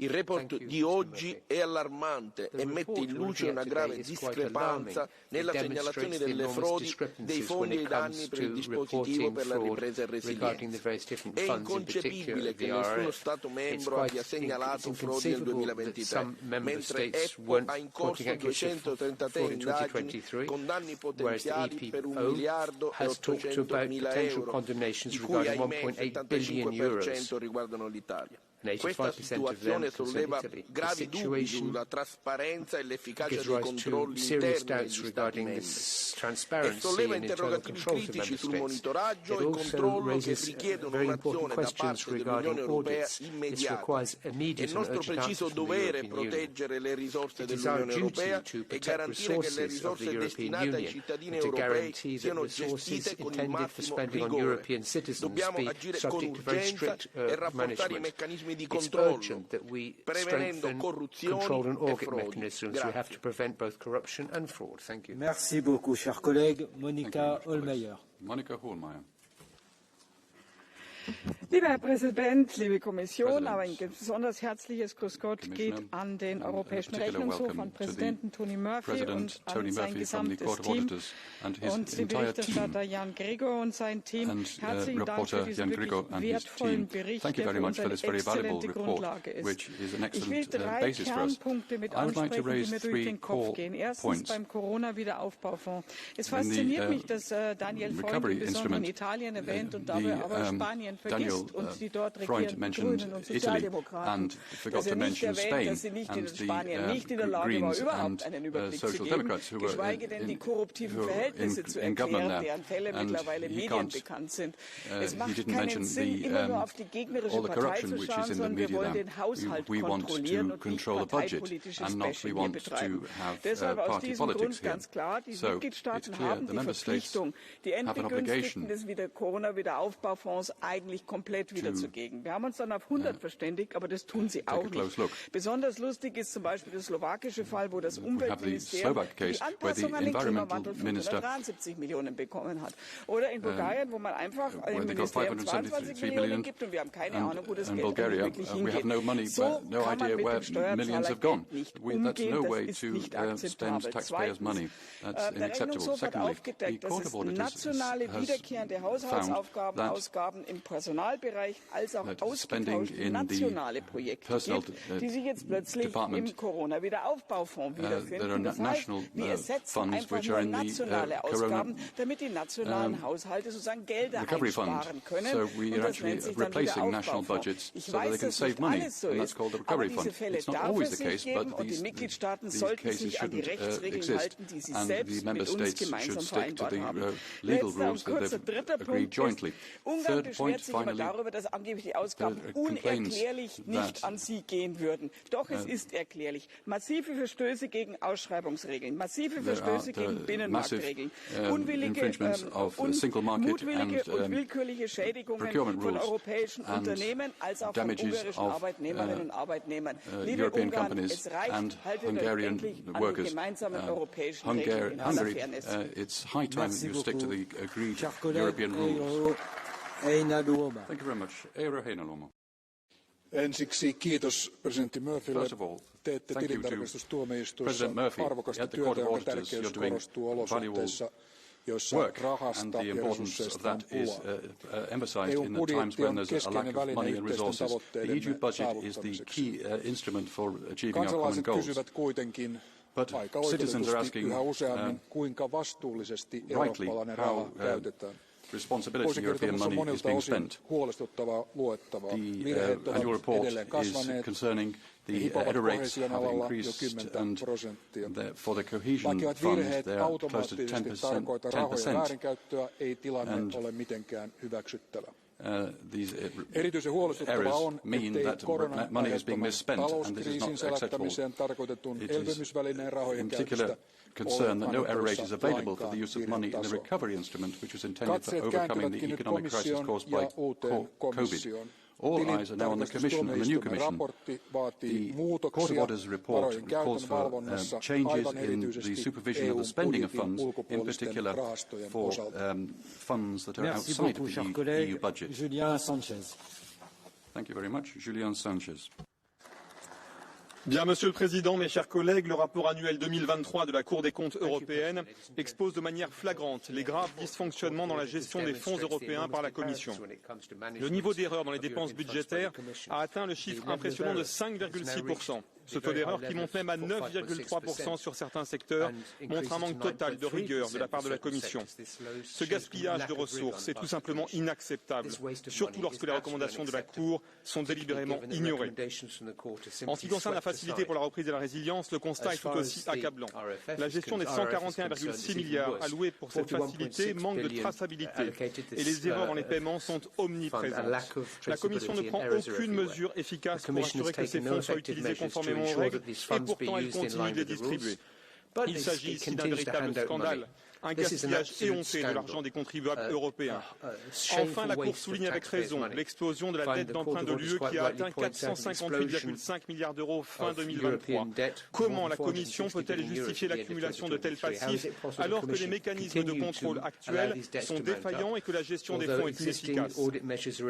Speaker 23: Il report di oggi è allarmante e mette in luce una grave discrepanza nella segnalazione delle frodi, dei fondi e i danni per il dispositivo per la ripresa e resilienza. È inconcepibile che nessuno Stato membro abbia segnalato frodi nel 2023, mentre EPPO ha in corso 233 indagini con danni potenziali per 1 miliardo e 800 mila euro, di cui ahimè il 75% riguardano l'Italia. Questa situazione solleva gravi dubbi sulla trasparenza e l'efficacia dei controlli interni degli Stati membri e solleva interrogativi critici sul monitoraggio e controllo che richiedono un'azione da parte dell'Unione Europea immediata. È nostro preciso dovere proteggere le risorse dell'Unione Europea e garantire che le risorse destinate ai cittadini europei siano gestite con il massimo rigore. Dobbiamo agire con urgenza e rafforzare i meccanismi di controllo, prevenendo corruzioni e frodi.
Speaker 5: Merci beaucoup, cher collègue. Monika Hohlmeier.
Speaker 4: Monika Hohlmeier.
Speaker 24: Lieber Herr Präsident, liebe Kommission, aber ein besonders herzliches Grüß Gott geht an den Europäischen Rechnungshof, an Präsidenten Tony Murphy und an sein gesamtes Team und den Berichterstatter Jan Gregor und sein Team. Herzlichen Dank für diesen wirklich wertvollen Bericht, der für uns eine exzellente Grundlage ist. Ich will 3 Kernpunkte mit ansprechen, die mir durch den Kopf gehen. Erstens beim Corona-Wiederaufbaufonds. Es fasziniert mich, dass Daniel vorhin besonders Italien erwähnt und dabei aber Spanien vergisst. ist und die dort
Speaker 4: Freund
Speaker 24: regierenden
Speaker 4: mentioned
Speaker 24: Grünen und
Speaker 4: Italy
Speaker 24: Sozialdemokraten,
Speaker 4: and forgot
Speaker 24: dass
Speaker 4: to
Speaker 24: nicht
Speaker 4: mention
Speaker 24: erwähnt,
Speaker 4: Spain
Speaker 24: dass sie nicht in
Speaker 4: and
Speaker 24: Spanien
Speaker 4: the
Speaker 24: nicht in der Lage war,
Speaker 4: Greens
Speaker 24: überhaupt
Speaker 4: and
Speaker 24: einen Überblick zu
Speaker 4: Social
Speaker 24: geben,
Speaker 4: Democrats who were
Speaker 24: geschweige denn die korruptiven Verhältnisse zu
Speaker 4: in government
Speaker 24: erklären,
Speaker 4: there.
Speaker 24: deren Fälle
Speaker 4: And
Speaker 24: mittlerweile
Speaker 4: he
Speaker 24: Medien
Speaker 4: can't,
Speaker 24: bekannt sind. Es
Speaker 4: he
Speaker 24: macht
Speaker 4: didn't
Speaker 24: keinen
Speaker 4: mention
Speaker 24: Sinn,
Speaker 4: the,
Speaker 24: immer nur auf die gegnerische
Speaker 4: all the
Speaker 24: Partei
Speaker 4: corruption
Speaker 24: zu
Speaker 4: which
Speaker 24: schauen,
Speaker 4: is in the
Speaker 24: sondern wir
Speaker 4: media
Speaker 24: wollen
Speaker 4: now.
Speaker 24: den Haushalt
Speaker 4: We want
Speaker 24: kontrollieren
Speaker 4: to
Speaker 24: und nicht
Speaker 4: control the budget
Speaker 24: parteipolitisches
Speaker 4: and not we
Speaker 24: Bashing hier
Speaker 4: want
Speaker 24: betreiben.
Speaker 4: to have
Speaker 24: Deshalb aus
Speaker 4: party
Speaker 24: diesem
Speaker 4: politics
Speaker 24: Grund
Speaker 4: here.
Speaker 24: ganz klar, die
Speaker 4: So
Speaker 24: Mitgliedstaaten
Speaker 4: it's clear
Speaker 24: haben
Speaker 4: the
Speaker 24: die
Speaker 4: member states
Speaker 24: Verpflichtung, die
Speaker 4: have an obligation
Speaker 24: Endbegünstigten des Corona-Wiederaufbaufonds eigentlich komplett wiederzugeben. Wir haben uns dann auf 100 verständigt, aber das tun sie auch nicht. Besonders lustig ist zum Beispiel der slowakische Fall, wo das Umweltministerium die Anpassung an den Klimawandel 573 Millionen bekommen hat. Oder in Bulgarien, wo man einfach im Ministerium 22 Millionen gibt und wir haben keine Ahnung, wo das Geld wirklich hingeht. So kann man mit dem Steuerzahlergeld nicht umgehen, das ist nicht akzeptabel. Zweitens, der Rechnungshof hat aufgedeckt, dass es nationale wiederkehrende Haushaltsaufgaben, Ausgaben im Personalbereich als auch ausgetauschte nationale Projekte gibt, die sich jetzt plötzlich im Corona-Wiederaufbaufonds wiederfinden. Das heißt, wir ersetzen einfach nur nationale Ausgaben, damit die nationalen Haushalte sozusagen Gelder einsparen können. Und das nennt sich dann Wiederaufbaufonds. Ich weiß, dass nicht alles so ist, aber diese Fälle darf es nicht geben und die Mitgliedstaaten sollten sich an die Rechtsregeln halten, die sie selbst mit uns gemeinsam vereinbart haben. Letzter und kurzer dritter Punkt ist, Ungarn beschwert sich immer darüber, dass angeblich die Ausgaben unerklärlich nicht an sie gehen würden. Doch es ist erklärlich. Massive Verstöße gegen Ausschreibungsregeln, massive Verstöße gegen Binnenmarktregeln, mutwillige und willkürliche Schädigungen von europäischen Unternehmen als auch von ungarischen Arbeitnehmerinnen und Arbeitnehmern. Liebe Ungarn, es reicht, haltet euch endlich an die gemeinsamen europäischen Regeln in aller Fairness.
Speaker 4: It's high time that you stick to the agreed European rules. Thank you very much. Eero Heinäluoma.
Speaker 1: Ensiksi kiitos presidentti Murphylle. Teette tilintarkastustuomioistuimessa arvokasta työtä, jonka tärkeys korostuu olosuhteissa, joissa rahasta ja resursseista on pulaa. EUn budjetti on keskeinen väline yhteisten tavoitteidemme saavuttamiseksi. Kansalaiset kysyvät kuitenkin aika oikeutetusti yhä useammin, kuinka vastuullisesti eurooppalainen raha käytetään. Vuosikertomus on monilta osin huolestuttavaa luettavaa. Virheet ovat edelleen kasvaneet. Hipovat koheesion alalla jo 10%. Vaikkevat virheet automaattisesti tarkoita rahojen väärinkäyttöä, ei tilanne ole mitenkään hyväksyttävä. Erityisen huolestuttavaa on, ettei koronan aiheuttaman talouskriisin selättämiseen tarkoitetun elpymisvälineen rahojen käytöstä
Speaker 4: concern that no error rate is available for the use of money in the recovery instrument, which was intended for overcoming the economic crisis caused by COVID. All eyes are now on the Commission and the new Commission. The Court of Auditors report calls for changes in the supervision of the spending of funds, in particular for funds that are outside of the EU budget. Thank you very much. Julian Sanchez.
Speaker 14: Bien, Monsieur le Président, mes chers collègues, le rapport annuel 2023 de la Cour des comptes européenne expose de manière flagrante les graves dysfonctionnements dans la gestion des fonds européens par la Commission. Le niveau d'erreur dans les dépenses budgétaires a atteint le chiffre impressionnant de 5,6%. Ce taux d'erreur, qui monte même à 9,3% sur certains secteurs, montre un manque total de rigueur de la part de la Commission. Ce gaspillage de ressources est tout simplement inacceptable, surtout lorsque les recommandations de la Cour sont délibérément ignorées. En ce qui concerne la facilité pour la reprise et la résilience, le constat est tout aussi accablant. La gestion des 141,6 milliards alloués pour cette facilité manque de traçabilité et les erreurs dans les paiements sont omniprésentes. La Commission ne prend aucune mesure efficace pour assurer que ces fonds soient utilisés conformément aux règles et pourtant elle continue de les distribuer. Il s'agit ici d'un véritable scandale, un gaspillage éhonté de l'argent des contribuables européens. Enfin, la Cour souligne avec raison l'explosion de la dette d'emprunt de l'UE qui a atteint 458,5 milliards d'euros fin 2023. Comment la Commission peut-elle justifier l'accumulation de tels passifs alors que les mécanismes de contrôle actuels sont défaillants et que la gestion des fonds est inefficace?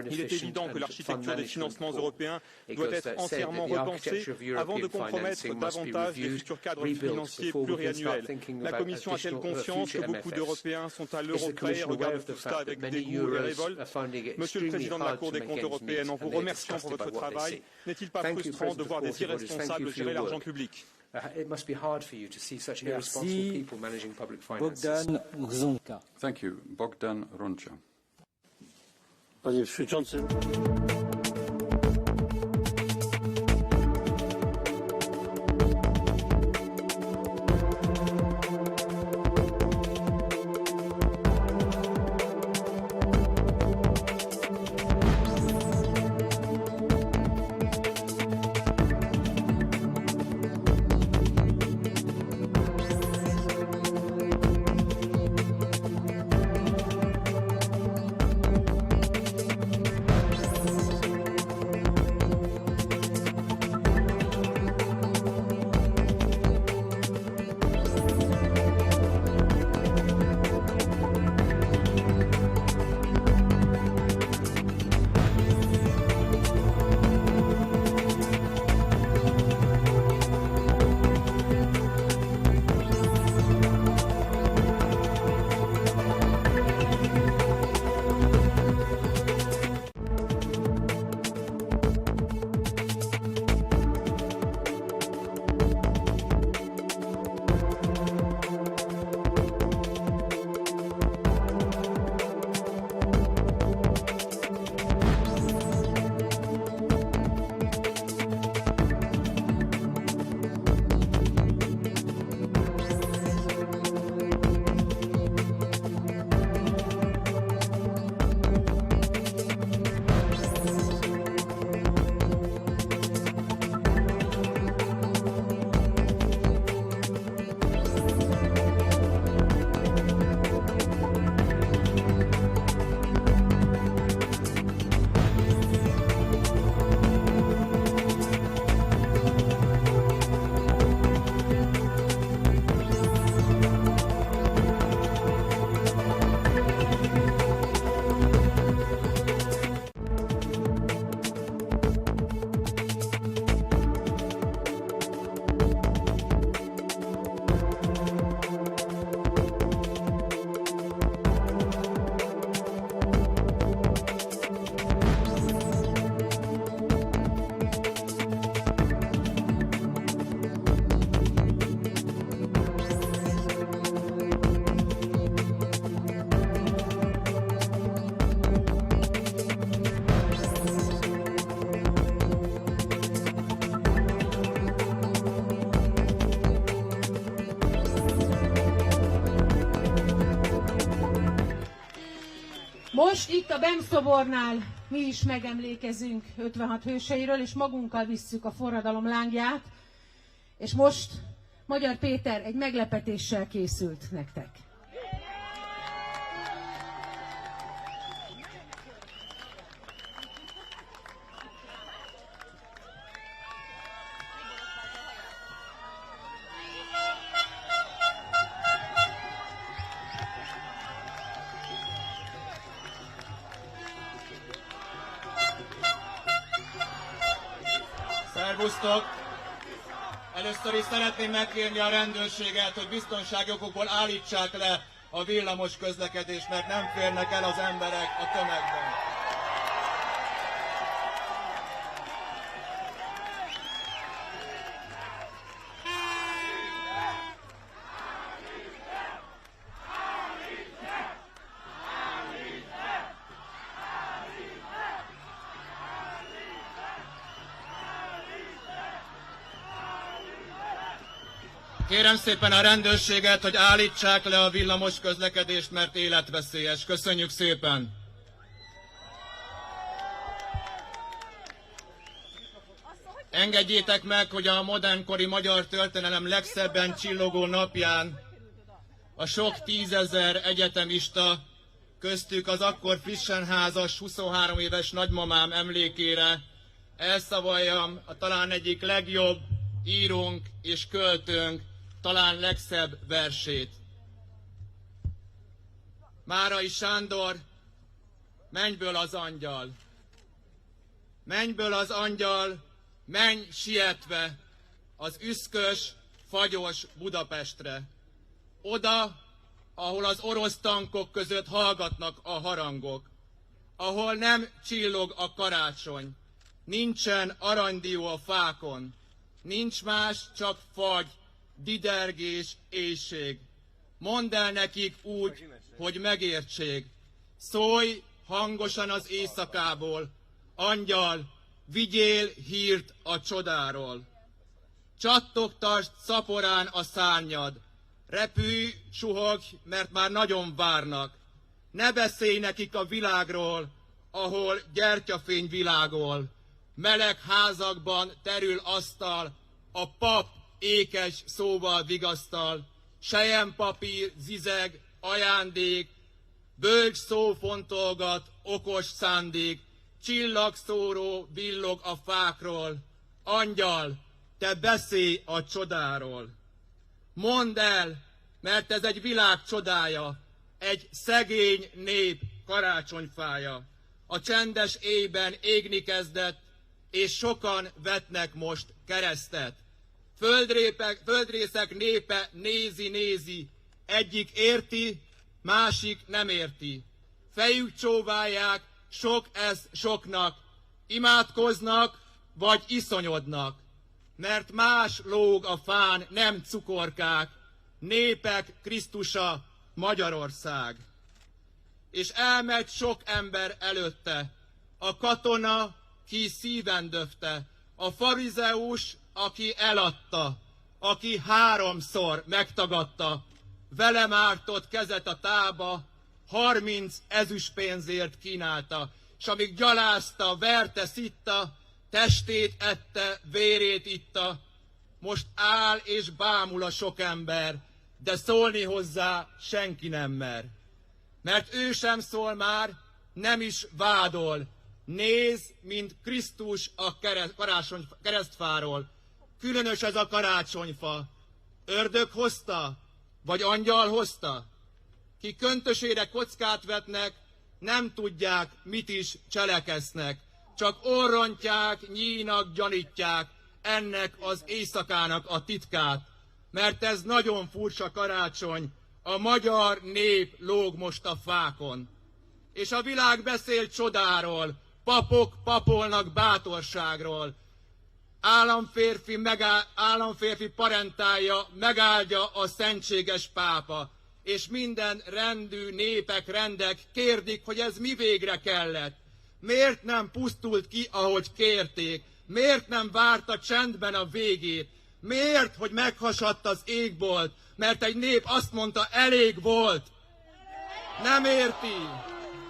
Speaker 14: Il est évident que l'architecture des financements européens doit être entièrement repensée avant de compromettre davantage les futurs cadres financiers pluriannuels. La Commission a-t-elle conscience que beaucoup d'Européens sont à l'euro près et regardent tout cela avec dégoût et révolte? Monsieur le Président de la Cour des comptes européenne, en vous remerciant pour votre travail, n'est-il pas frustrant de voir des irresponsables gérer l'argent public?
Speaker 5: Merci. Bogdan Rzonka.
Speaker 4: Thank you. Bogdan Roncha.
Speaker 2: Panie Przewodniczący.
Speaker 15: Most itt a BEM szobornál mi is megemlékezünk 56 hőseiről, és magunkkal visszük a forradalom lángját, és most Magyar Péter egy meglepetéssel készült nektek.
Speaker 16: Szervusztok! Először is szeretném megkérni a rendőrséget, hogy biztonsági okokból állítsák le a villamos közlekedést, mert nem férnek el az emberek a tömegben. Kérem szépen a rendőrséget, hogy állítsák le a villamos közlekedést, mert életveszélyes. Köszönjük szépen! Engedjétek meg, hogy a modernkori magyar történelem legszebben csillogó napján a sok tízezer egyetemista, köztük az akkor frissen házas 23 éves nagymamám emlékére elszavaljam a talán egyik legjobb írónk és költőnk talán legszebb versét. Márai Sándor, mennyből az angyal. Mennyből az angyal, menj sietve az üszkös, fagyos Budapestre. Oda, ahol az orosz tankok között hallgatnak a harangok, ahol nem csillog a karácsony, nincsen aranydió a fákon, nincs más, csak fagy, didergés, éhség. Mondd el nekik úgy, hogy megértsék. Szólj, hangosan az éjszakából, angyal, vigyél hírt a csodáról. Csattogtasd szaporán a szárnyad, repülj, suhogj, mert már nagyon várnak. Ne beszélj nekik a világról, ahol gyertyafény világol. Meleg házakban terül asztal, a pap ékes szóval vigasztal. Selyempapír, zizeg, ajándék, bölcs szó fontolgat, okos szándék, csillagszóró villog a fákról. Angyal, te beszélj a csodáról. Mondd el, mert ez egy világ csodája, egy szegény nép karácsonyfája. A csendes éjben égni kezdett, és sokan vetnek most keresztet. Földrészek népe nézi, egyik érti, másik nem érti. Fejük csóválják, sok ez soknak, imádkoznak, vagy iszonyodnak. Mert más lóg a fán, nem cukorkák, népek Krisztusa, Magyarország. És elmegy sok ember előtte, a katona, ki szíven döfte, a farizeus, aki eladta, aki 3-szor megtagadta, velem ártott kezet a tába, 30 ezüstpénzért kínálta, s amíg gyalázta, verte, szitta, testét ette, vérét itta, most áll és bámul a sok ember, de szólni hozzá senki nem mer. Mert ő sem szól már, nem is vádol, néz, mint Krisztus a keresztfáról. Különös ez a karácsonyfa. Ördög hozta, vagy angyal hozta? Ki köntösére kockát vetnek, nem tudják, mit is cselekesznek. Csak orrontják, nyínak, gyanítják ennek az éjszakának a titkát. Mert ez nagyon furcsa karácsony, a magyar nép lóg most a fákon. És a világ beszél csodáról, papolnak bátorságról. Államférfi parentálja megáldja a szentséges pápa, és minden rendű rendek kérdik, hogy ez mi végre kellett. Miért nem pusztult ki, ahogy kérték? Miért nem várta csendben a végét? Miért, hogy meghasadt az égbolt? Mert egy nép azt mondta, elég volt.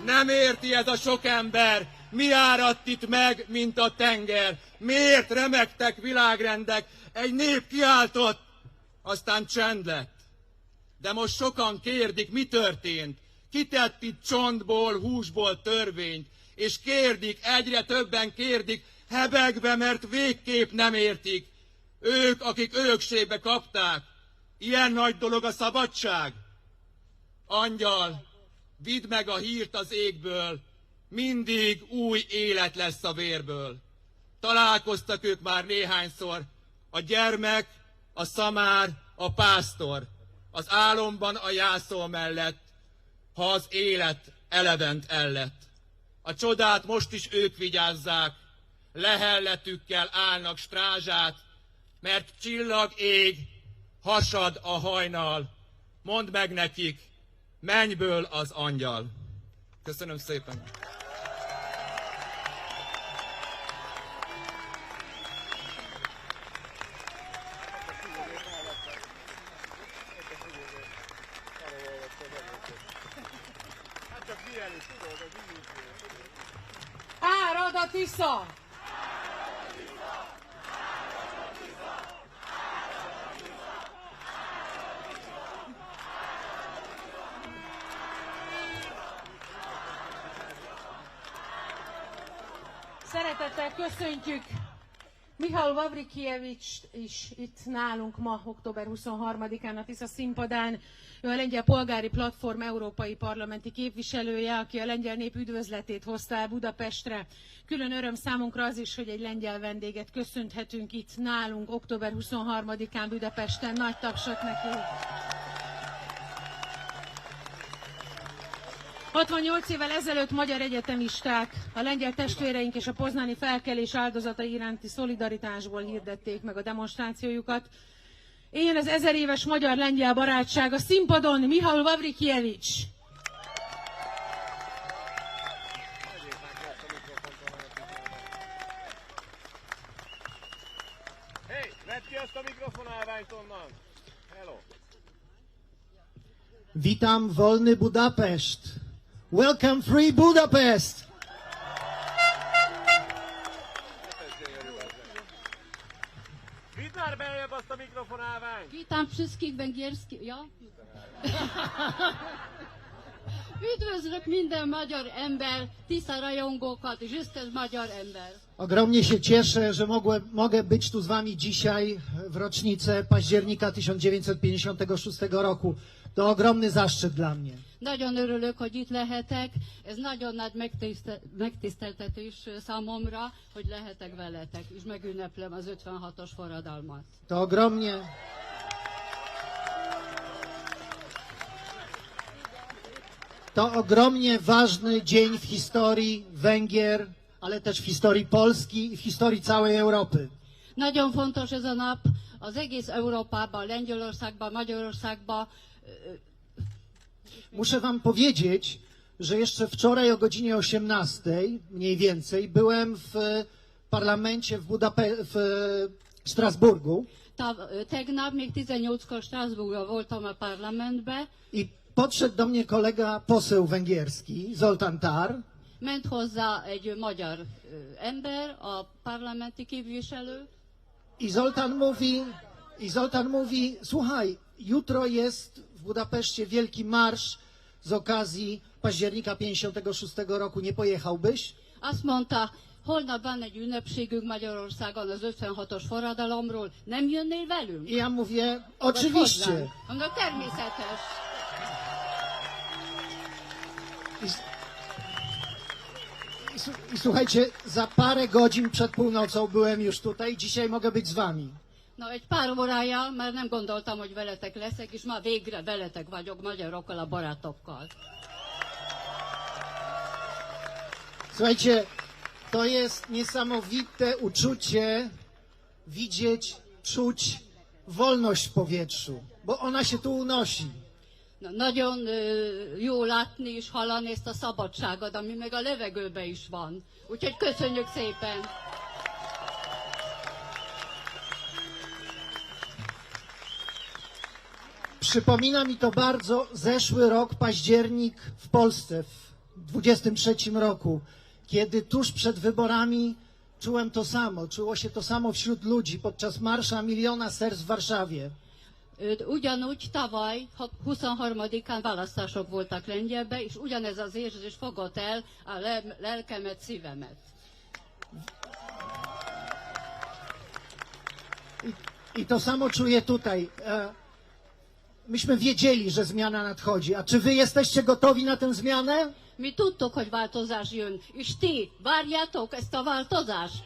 Speaker 16: Nem érti ez a sok ember. Mi áradt itt meg, mint a tenger? Miért remegtek világrendek? Egy nép kiáltott, aztán csend lett. De most sokan kérdik, mi történt? Kitett itt csontból, húsból törvényt? És kérdik, egyre többen kérdik, hebegve, mert végképp nem értik. Ők, akik örökségbe kapták. Ilyen nagy dolog a szabadság? Angyal, vidd meg a hírt az égből, mindig új élet lesz a vérből. Találkoztak ők már néhányszor, a gyermek, a szamár, a pásztor, az álomban a jászol mellett, ha az élet elevent ellett. A csodát most is ők vigyázzák, lehelletükkel állnak strázsát, mert csillag ég, hasad a hajnal. Mondd meg nekik, mennyből az angyal. Köszönöm szépen!
Speaker 15: Árad a Tisza! Szeretettel köszöntjük Michal Vavrikievics is itt nálunk ma, október 23-án a Tisza színpadán. Ő a Lengyel Polgári Platform európai parlamenti képviselője, aki a lengyel nép üdvözletét hozta el Budapestre. Külön öröm számunkra az is, hogy egy lengyel vendéget köszönthetünk itt nálunk október 23-án Budapesten. Nagy tapsot neki! 68 évvel ezelőtt magyar egyetemisták a lengyel testvéreink és a poznani felkelés áldozatai iránti szolidaritásból hirdették meg a demonstrációjukat. Éljen az 1000 éves magyar-lengyel barátság, a színpadon Michal Vavrikievics!
Speaker 2: Witam wolny Budapeszt. Welcome free Budapest.
Speaker 8: Witam wszystkich węgierskich. Ja? Üdvözlök minden magyar ember, tiszta rajongókat és összes magyar ember.
Speaker 2: Ogromnie się cieszę, że mogę być tu z wami dzisiaj w rocznicę października 1956 roku. To ogromny zaszczyt dla mnie.
Speaker 8: Nagyon örülök, hogy itt lehetek. Ez nagyon nagy megtiszteltetés számomra, hogy lehetek veletek, és megünneplem az 56-os forradalmat.
Speaker 2: To ogromnie ważny dzień w historii Węgier, ale też w historii Polski i w historii całej Europy.
Speaker 8: Nagyon fontos ez a nap az egész Európában, Lengyelországban, Magyarországban.
Speaker 2: Muszę wam powiedzieć, że jeszcze wczoraj o godzinie 18 mniej więcej byłem w parlamencie w Strasburgu.
Speaker 8: Tegnap még 18-kor Strasbourgban voltam a parlamentbe.
Speaker 2: I podszedł do mnie kolega poseł węgierski, Zoltán Tár.
Speaker 8: Ment hozzá egy magyar ember, a parlamenti képviselő.
Speaker 2: I Zoltán mówi, słuchaj, jutro jest w Budapeszcie wielki marsz z okazji października 56 roku, nie pojechałbyś?
Speaker 8: Azt mondta, holnap van egy ünnepségünk Magyarországon az 56-os forradalomról, nem jönnél velünk?
Speaker 2: I ja mówię, oczywiście.
Speaker 8: Mondom, természetes.
Speaker 2: I słuchajcie, za parę godzin przed północą byłem już tutaj, dzisiaj mogę być z wami.
Speaker 8: No, egy pár órája már nem gondoltam, hogy veletek leszek, és már végre veletek vagyok magyarokkal, a barátokkal.
Speaker 2: Słuchajcie, to jest niesamowite uczucie widzieć, czuć wolność w powietrzu, bo ona się tu unosi.
Speaker 8: Na, nagyon jó látni és hallani ezt a szabadságot, ami meg a levegőben is van. Úgyhogy köszönjük szépen!
Speaker 2: Przypomina mi to bardzo zeszły rok, październik w Polsce w 23 roku, kiedy tuż przed wyborami czułem to samo, czuło się to samo wśród ludzi podczas Marsza Miliona Serc w Warszawie.
Speaker 8: Ugyanúgy tavaly 23-án választások voltak Lengyelben, és ugyanez az érzés fogott el a lelkemet, szívemet.
Speaker 2: I to samo czuję tutaj. Myśmy wiedzieli, że zmiana nadchodzi. A czy wy jesteście gotowi na tę zmianę?
Speaker 8: Mi tudtuk, hogy változás jön, és ti várjátok ezt a változást?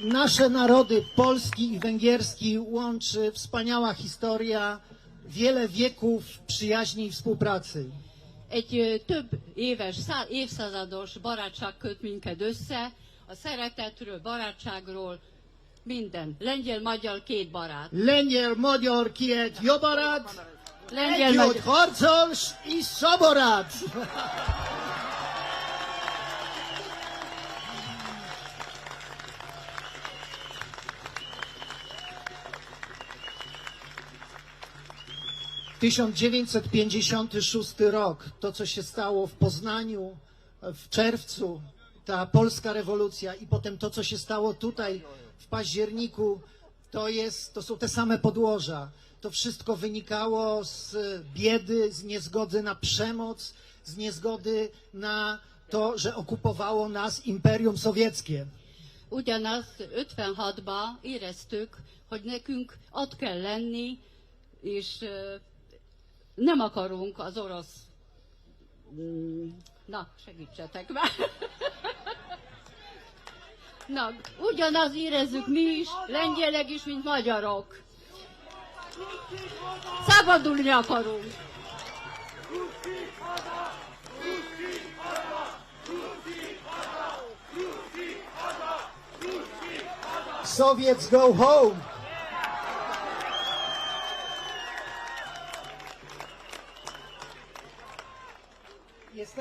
Speaker 2: Nasze narody, polski i węgierski, łączy wspaniała historia, wiele wieków przyjaźni i współpracy.
Speaker 8: Egy több éves, évszázados barátság köt minket össze, a szeretetről, barátságról, minden. Lengyel-magyar két barát.
Speaker 2: Lengyel-magyar két jó barát, együtt harcolsz és szaborát. W 1956 rok, to co się stało w Poznaniu w czerwcu, ta polska rewolucja i potem to co się stało tutaj w październiku, to są te same podłoża. To wszystko wynikało z biedy, z niezgody na przemoc, z niezgody na to, że okupowało nas Imperium Sowieckie.
Speaker 8: Ugyanazt 56-ban éreztük, hogy nekünk ott kell lenni, és nem akarunk az orosz... Na, segítsetek már! Na, ugyanaz érezzük mi is, lengyelek is, mint magyarok. Szabadulni akarunk!
Speaker 2: Soviets go home!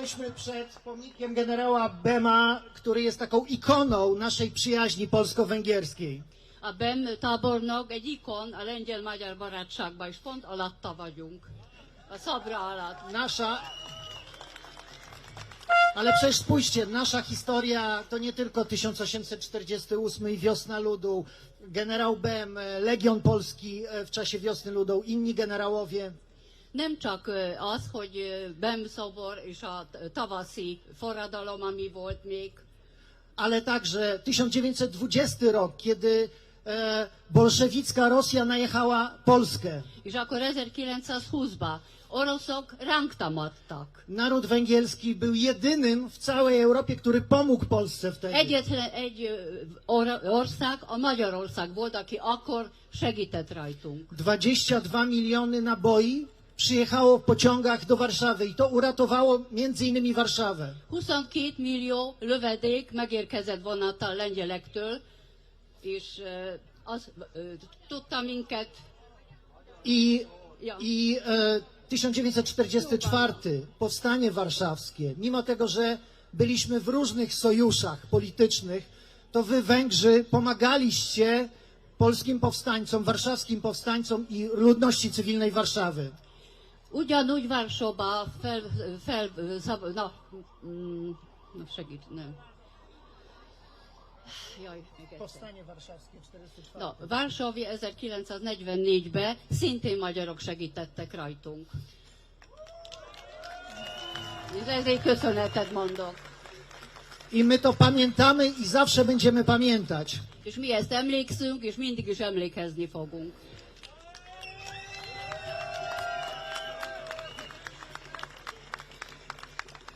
Speaker 2: Jesteśmy przed pomnikiem generała Bema, który jest taką ikoną naszej przyjaźni polsko-węgierskiej.
Speaker 8: A Bem tábornok egy ikon a lengyel-magyar barátságban, és pont alatta vagyunk. A szabra alatt.
Speaker 2: Ale przecież spójrzcie, nasza historia to nie tylko 1848 i Wiosna Ludu, generał Bem, Legion Polski w czasie Wiosny Ludu, inni generałowie.
Speaker 8: Nem csak az, hogy Bem szobor és a tavaszi forradalom, ami volt még.
Speaker 2: Ale także 1920 rok, kiedy bolszewicka Rosja najechała Polskę.
Speaker 8: És akkor 1920-ban oroszok ránk támadtak.
Speaker 2: Naród węgierski był jedynym w całej Europie, który pomógł Polsce wtedy.
Speaker 8: Egyetlen egy ország, a Magyarország volt, aki akkor segített rajtunk.
Speaker 2: 22 miliony naboi przyjechało w pociągach do Warszawy i to uratowało między innymi Warszawę.
Speaker 8: 22 millió lövedék megérkezett vonattal lengyelektől, és az tudta minket.
Speaker 2: I 1944, powstanie warszawskie, mimo tego, że byliśmy w różnych sojuszach politycznych, to wy, Węgrzy, pomagaliście polskim powstańcom, warszawskim powstańcom i ludności cywilnej Warszawy.
Speaker 8: Ugyanúgy Varsóba segít, nem. Jaj,
Speaker 2: Powstanie warszawskie 44.
Speaker 8: No, Varsóvi 1944-ben szintén magyarok segítettek rajtunk. És ezért köszönetet mondok.
Speaker 2: I my to pamiętamy i zawsze będziemy pamiętać.
Speaker 8: És mi ezt emlékszünk, és mindig is emlékezni fogunk.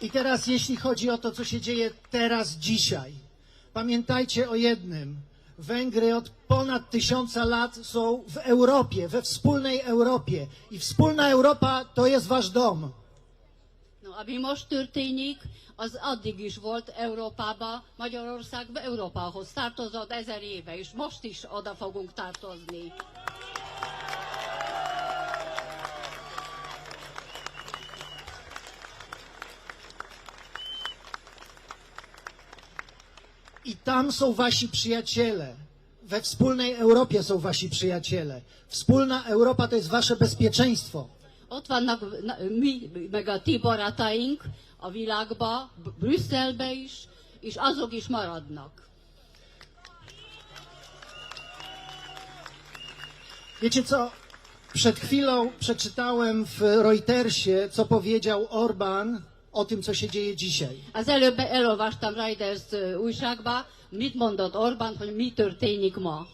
Speaker 2: I teraz, jeśli chodzi o to, co się dzieje teraz, dzisiaj, pamiętajcie o jednym. Węgry od ponad 1000 lat są w Europie, we wspólnej Europie. I wspólna Europa to jest wasz dom.
Speaker 8: No, ami most történik, az addig is volt Európában, Magyarország Európához tartozott 1000 éve, és most is oda fogunk tartozni.
Speaker 2: I tam są wasi przyjaciele. We wspólnej Europie są wasi przyjaciele. Wspólna Europa to jest wasze bezpieczeństwo.
Speaker 8: Ott vannak mi, meg a ti barátaink a világba, Brüsszelbe is, és azok is maradnak.
Speaker 2: Wiecie co? Przed chwilą przeczytałem w Reutersie, co powiedział Orbán o tym, co się dzieje dzisiaj.
Speaker 8: Az előbb elolvastam Reuters újságba, mit mondott Orbán, hogy mi történik ma.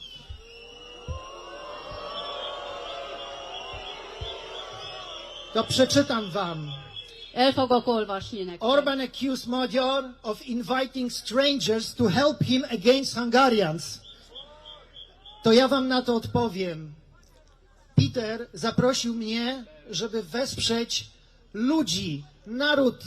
Speaker 2: To przeczytam wam.
Speaker 8: El fogok olvasni nektek.
Speaker 2: Orbán accused Magyar of inviting strangers to help him against Hungarians. To ja wam na to odpowiem. Peter zaprosił mnie, żeby wesprzeć ludzi, naród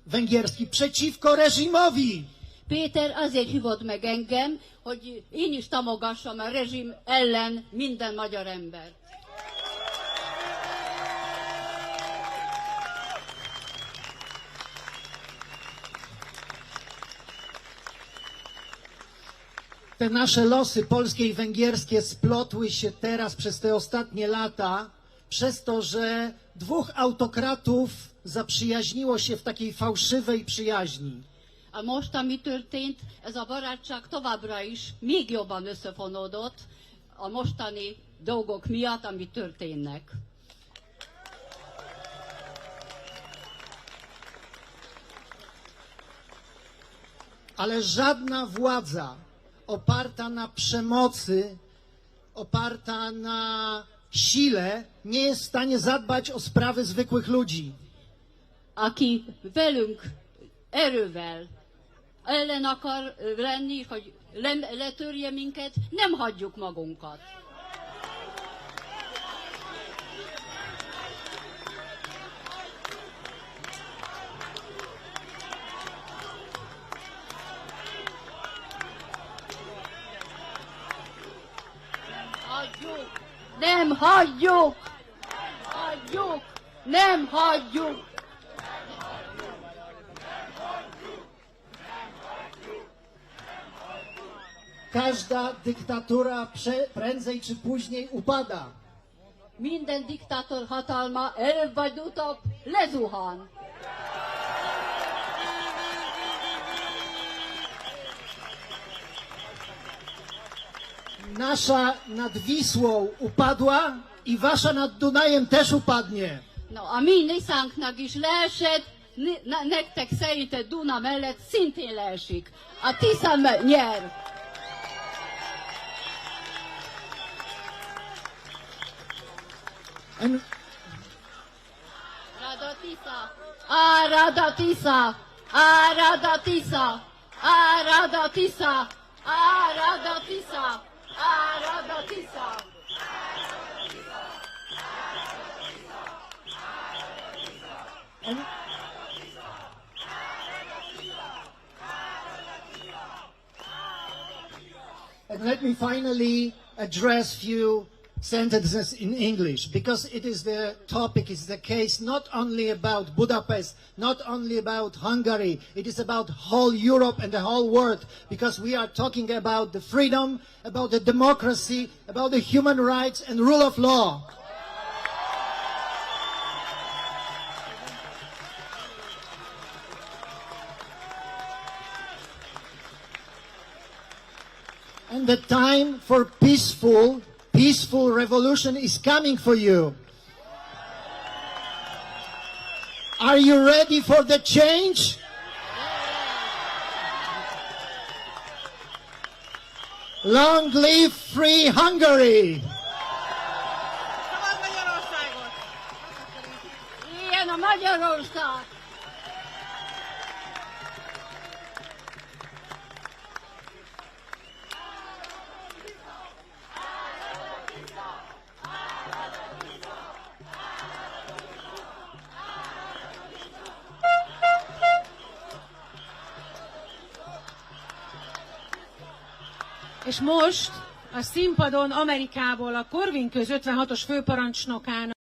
Speaker 2: węgierski przeciwko reżimowi.
Speaker 8: Péter azért hívott meg engem, hogy én is támogassam a rezsim ellen minden magyar ember.
Speaker 2: Te nasze losy polskie i węgierskie splotły się teraz przez te ostatnie lata przez to, że dwóch autokratów zaprzyjaźniło się w takiej fałszywej przyjaźni.
Speaker 8: A most, ami történt, ez a barátság továbbra is még jobban összefonódott a mostani dolgok miatt, ami történnek.
Speaker 2: Ale żadna władza oparta na przemocy, oparta na sile, nie jest w stanie zadbać o sprawy zwykłych ludzi.
Speaker 8: Aki velünk erővel ellen akar lenni, hogy letörje minket, nem hagyjuk magunkat. Nem hagyjuk! Hagyjuk! Nem hagyjuk!
Speaker 2: każda dyktatura prędzej czy później upada.
Speaker 8: Minden diktátor hatalma előbb vagy utóbb lezuhan.
Speaker 2: Nasza nad Wisłą upadła i wasza nad Dunajem też upadnie.
Speaker 8: No, a mi Niszánknak is leesett, nektek szerinte Duna mellett szintén leesik. A Tisza nyer. Rada Tisza, Rada Tisza, Rada Tisza, Rada Tisza, Rada Tisza, Rada Tisza.
Speaker 2: And let me finally address few sentences in English, because it is the topic, is the case not only about Budapest, not only about Hungary, it is about whole Europe and the whole world, because we are talking about the freedom, about the democracy, about the human rights and rule of law. And the time for peaceful revolution is coming for you. Are you ready for the change? Long live free Hungary!
Speaker 8: Ilyen a Magyarország!
Speaker 15: És most a színpadon Amerikából a Corvin köz 56-os főparancsnokának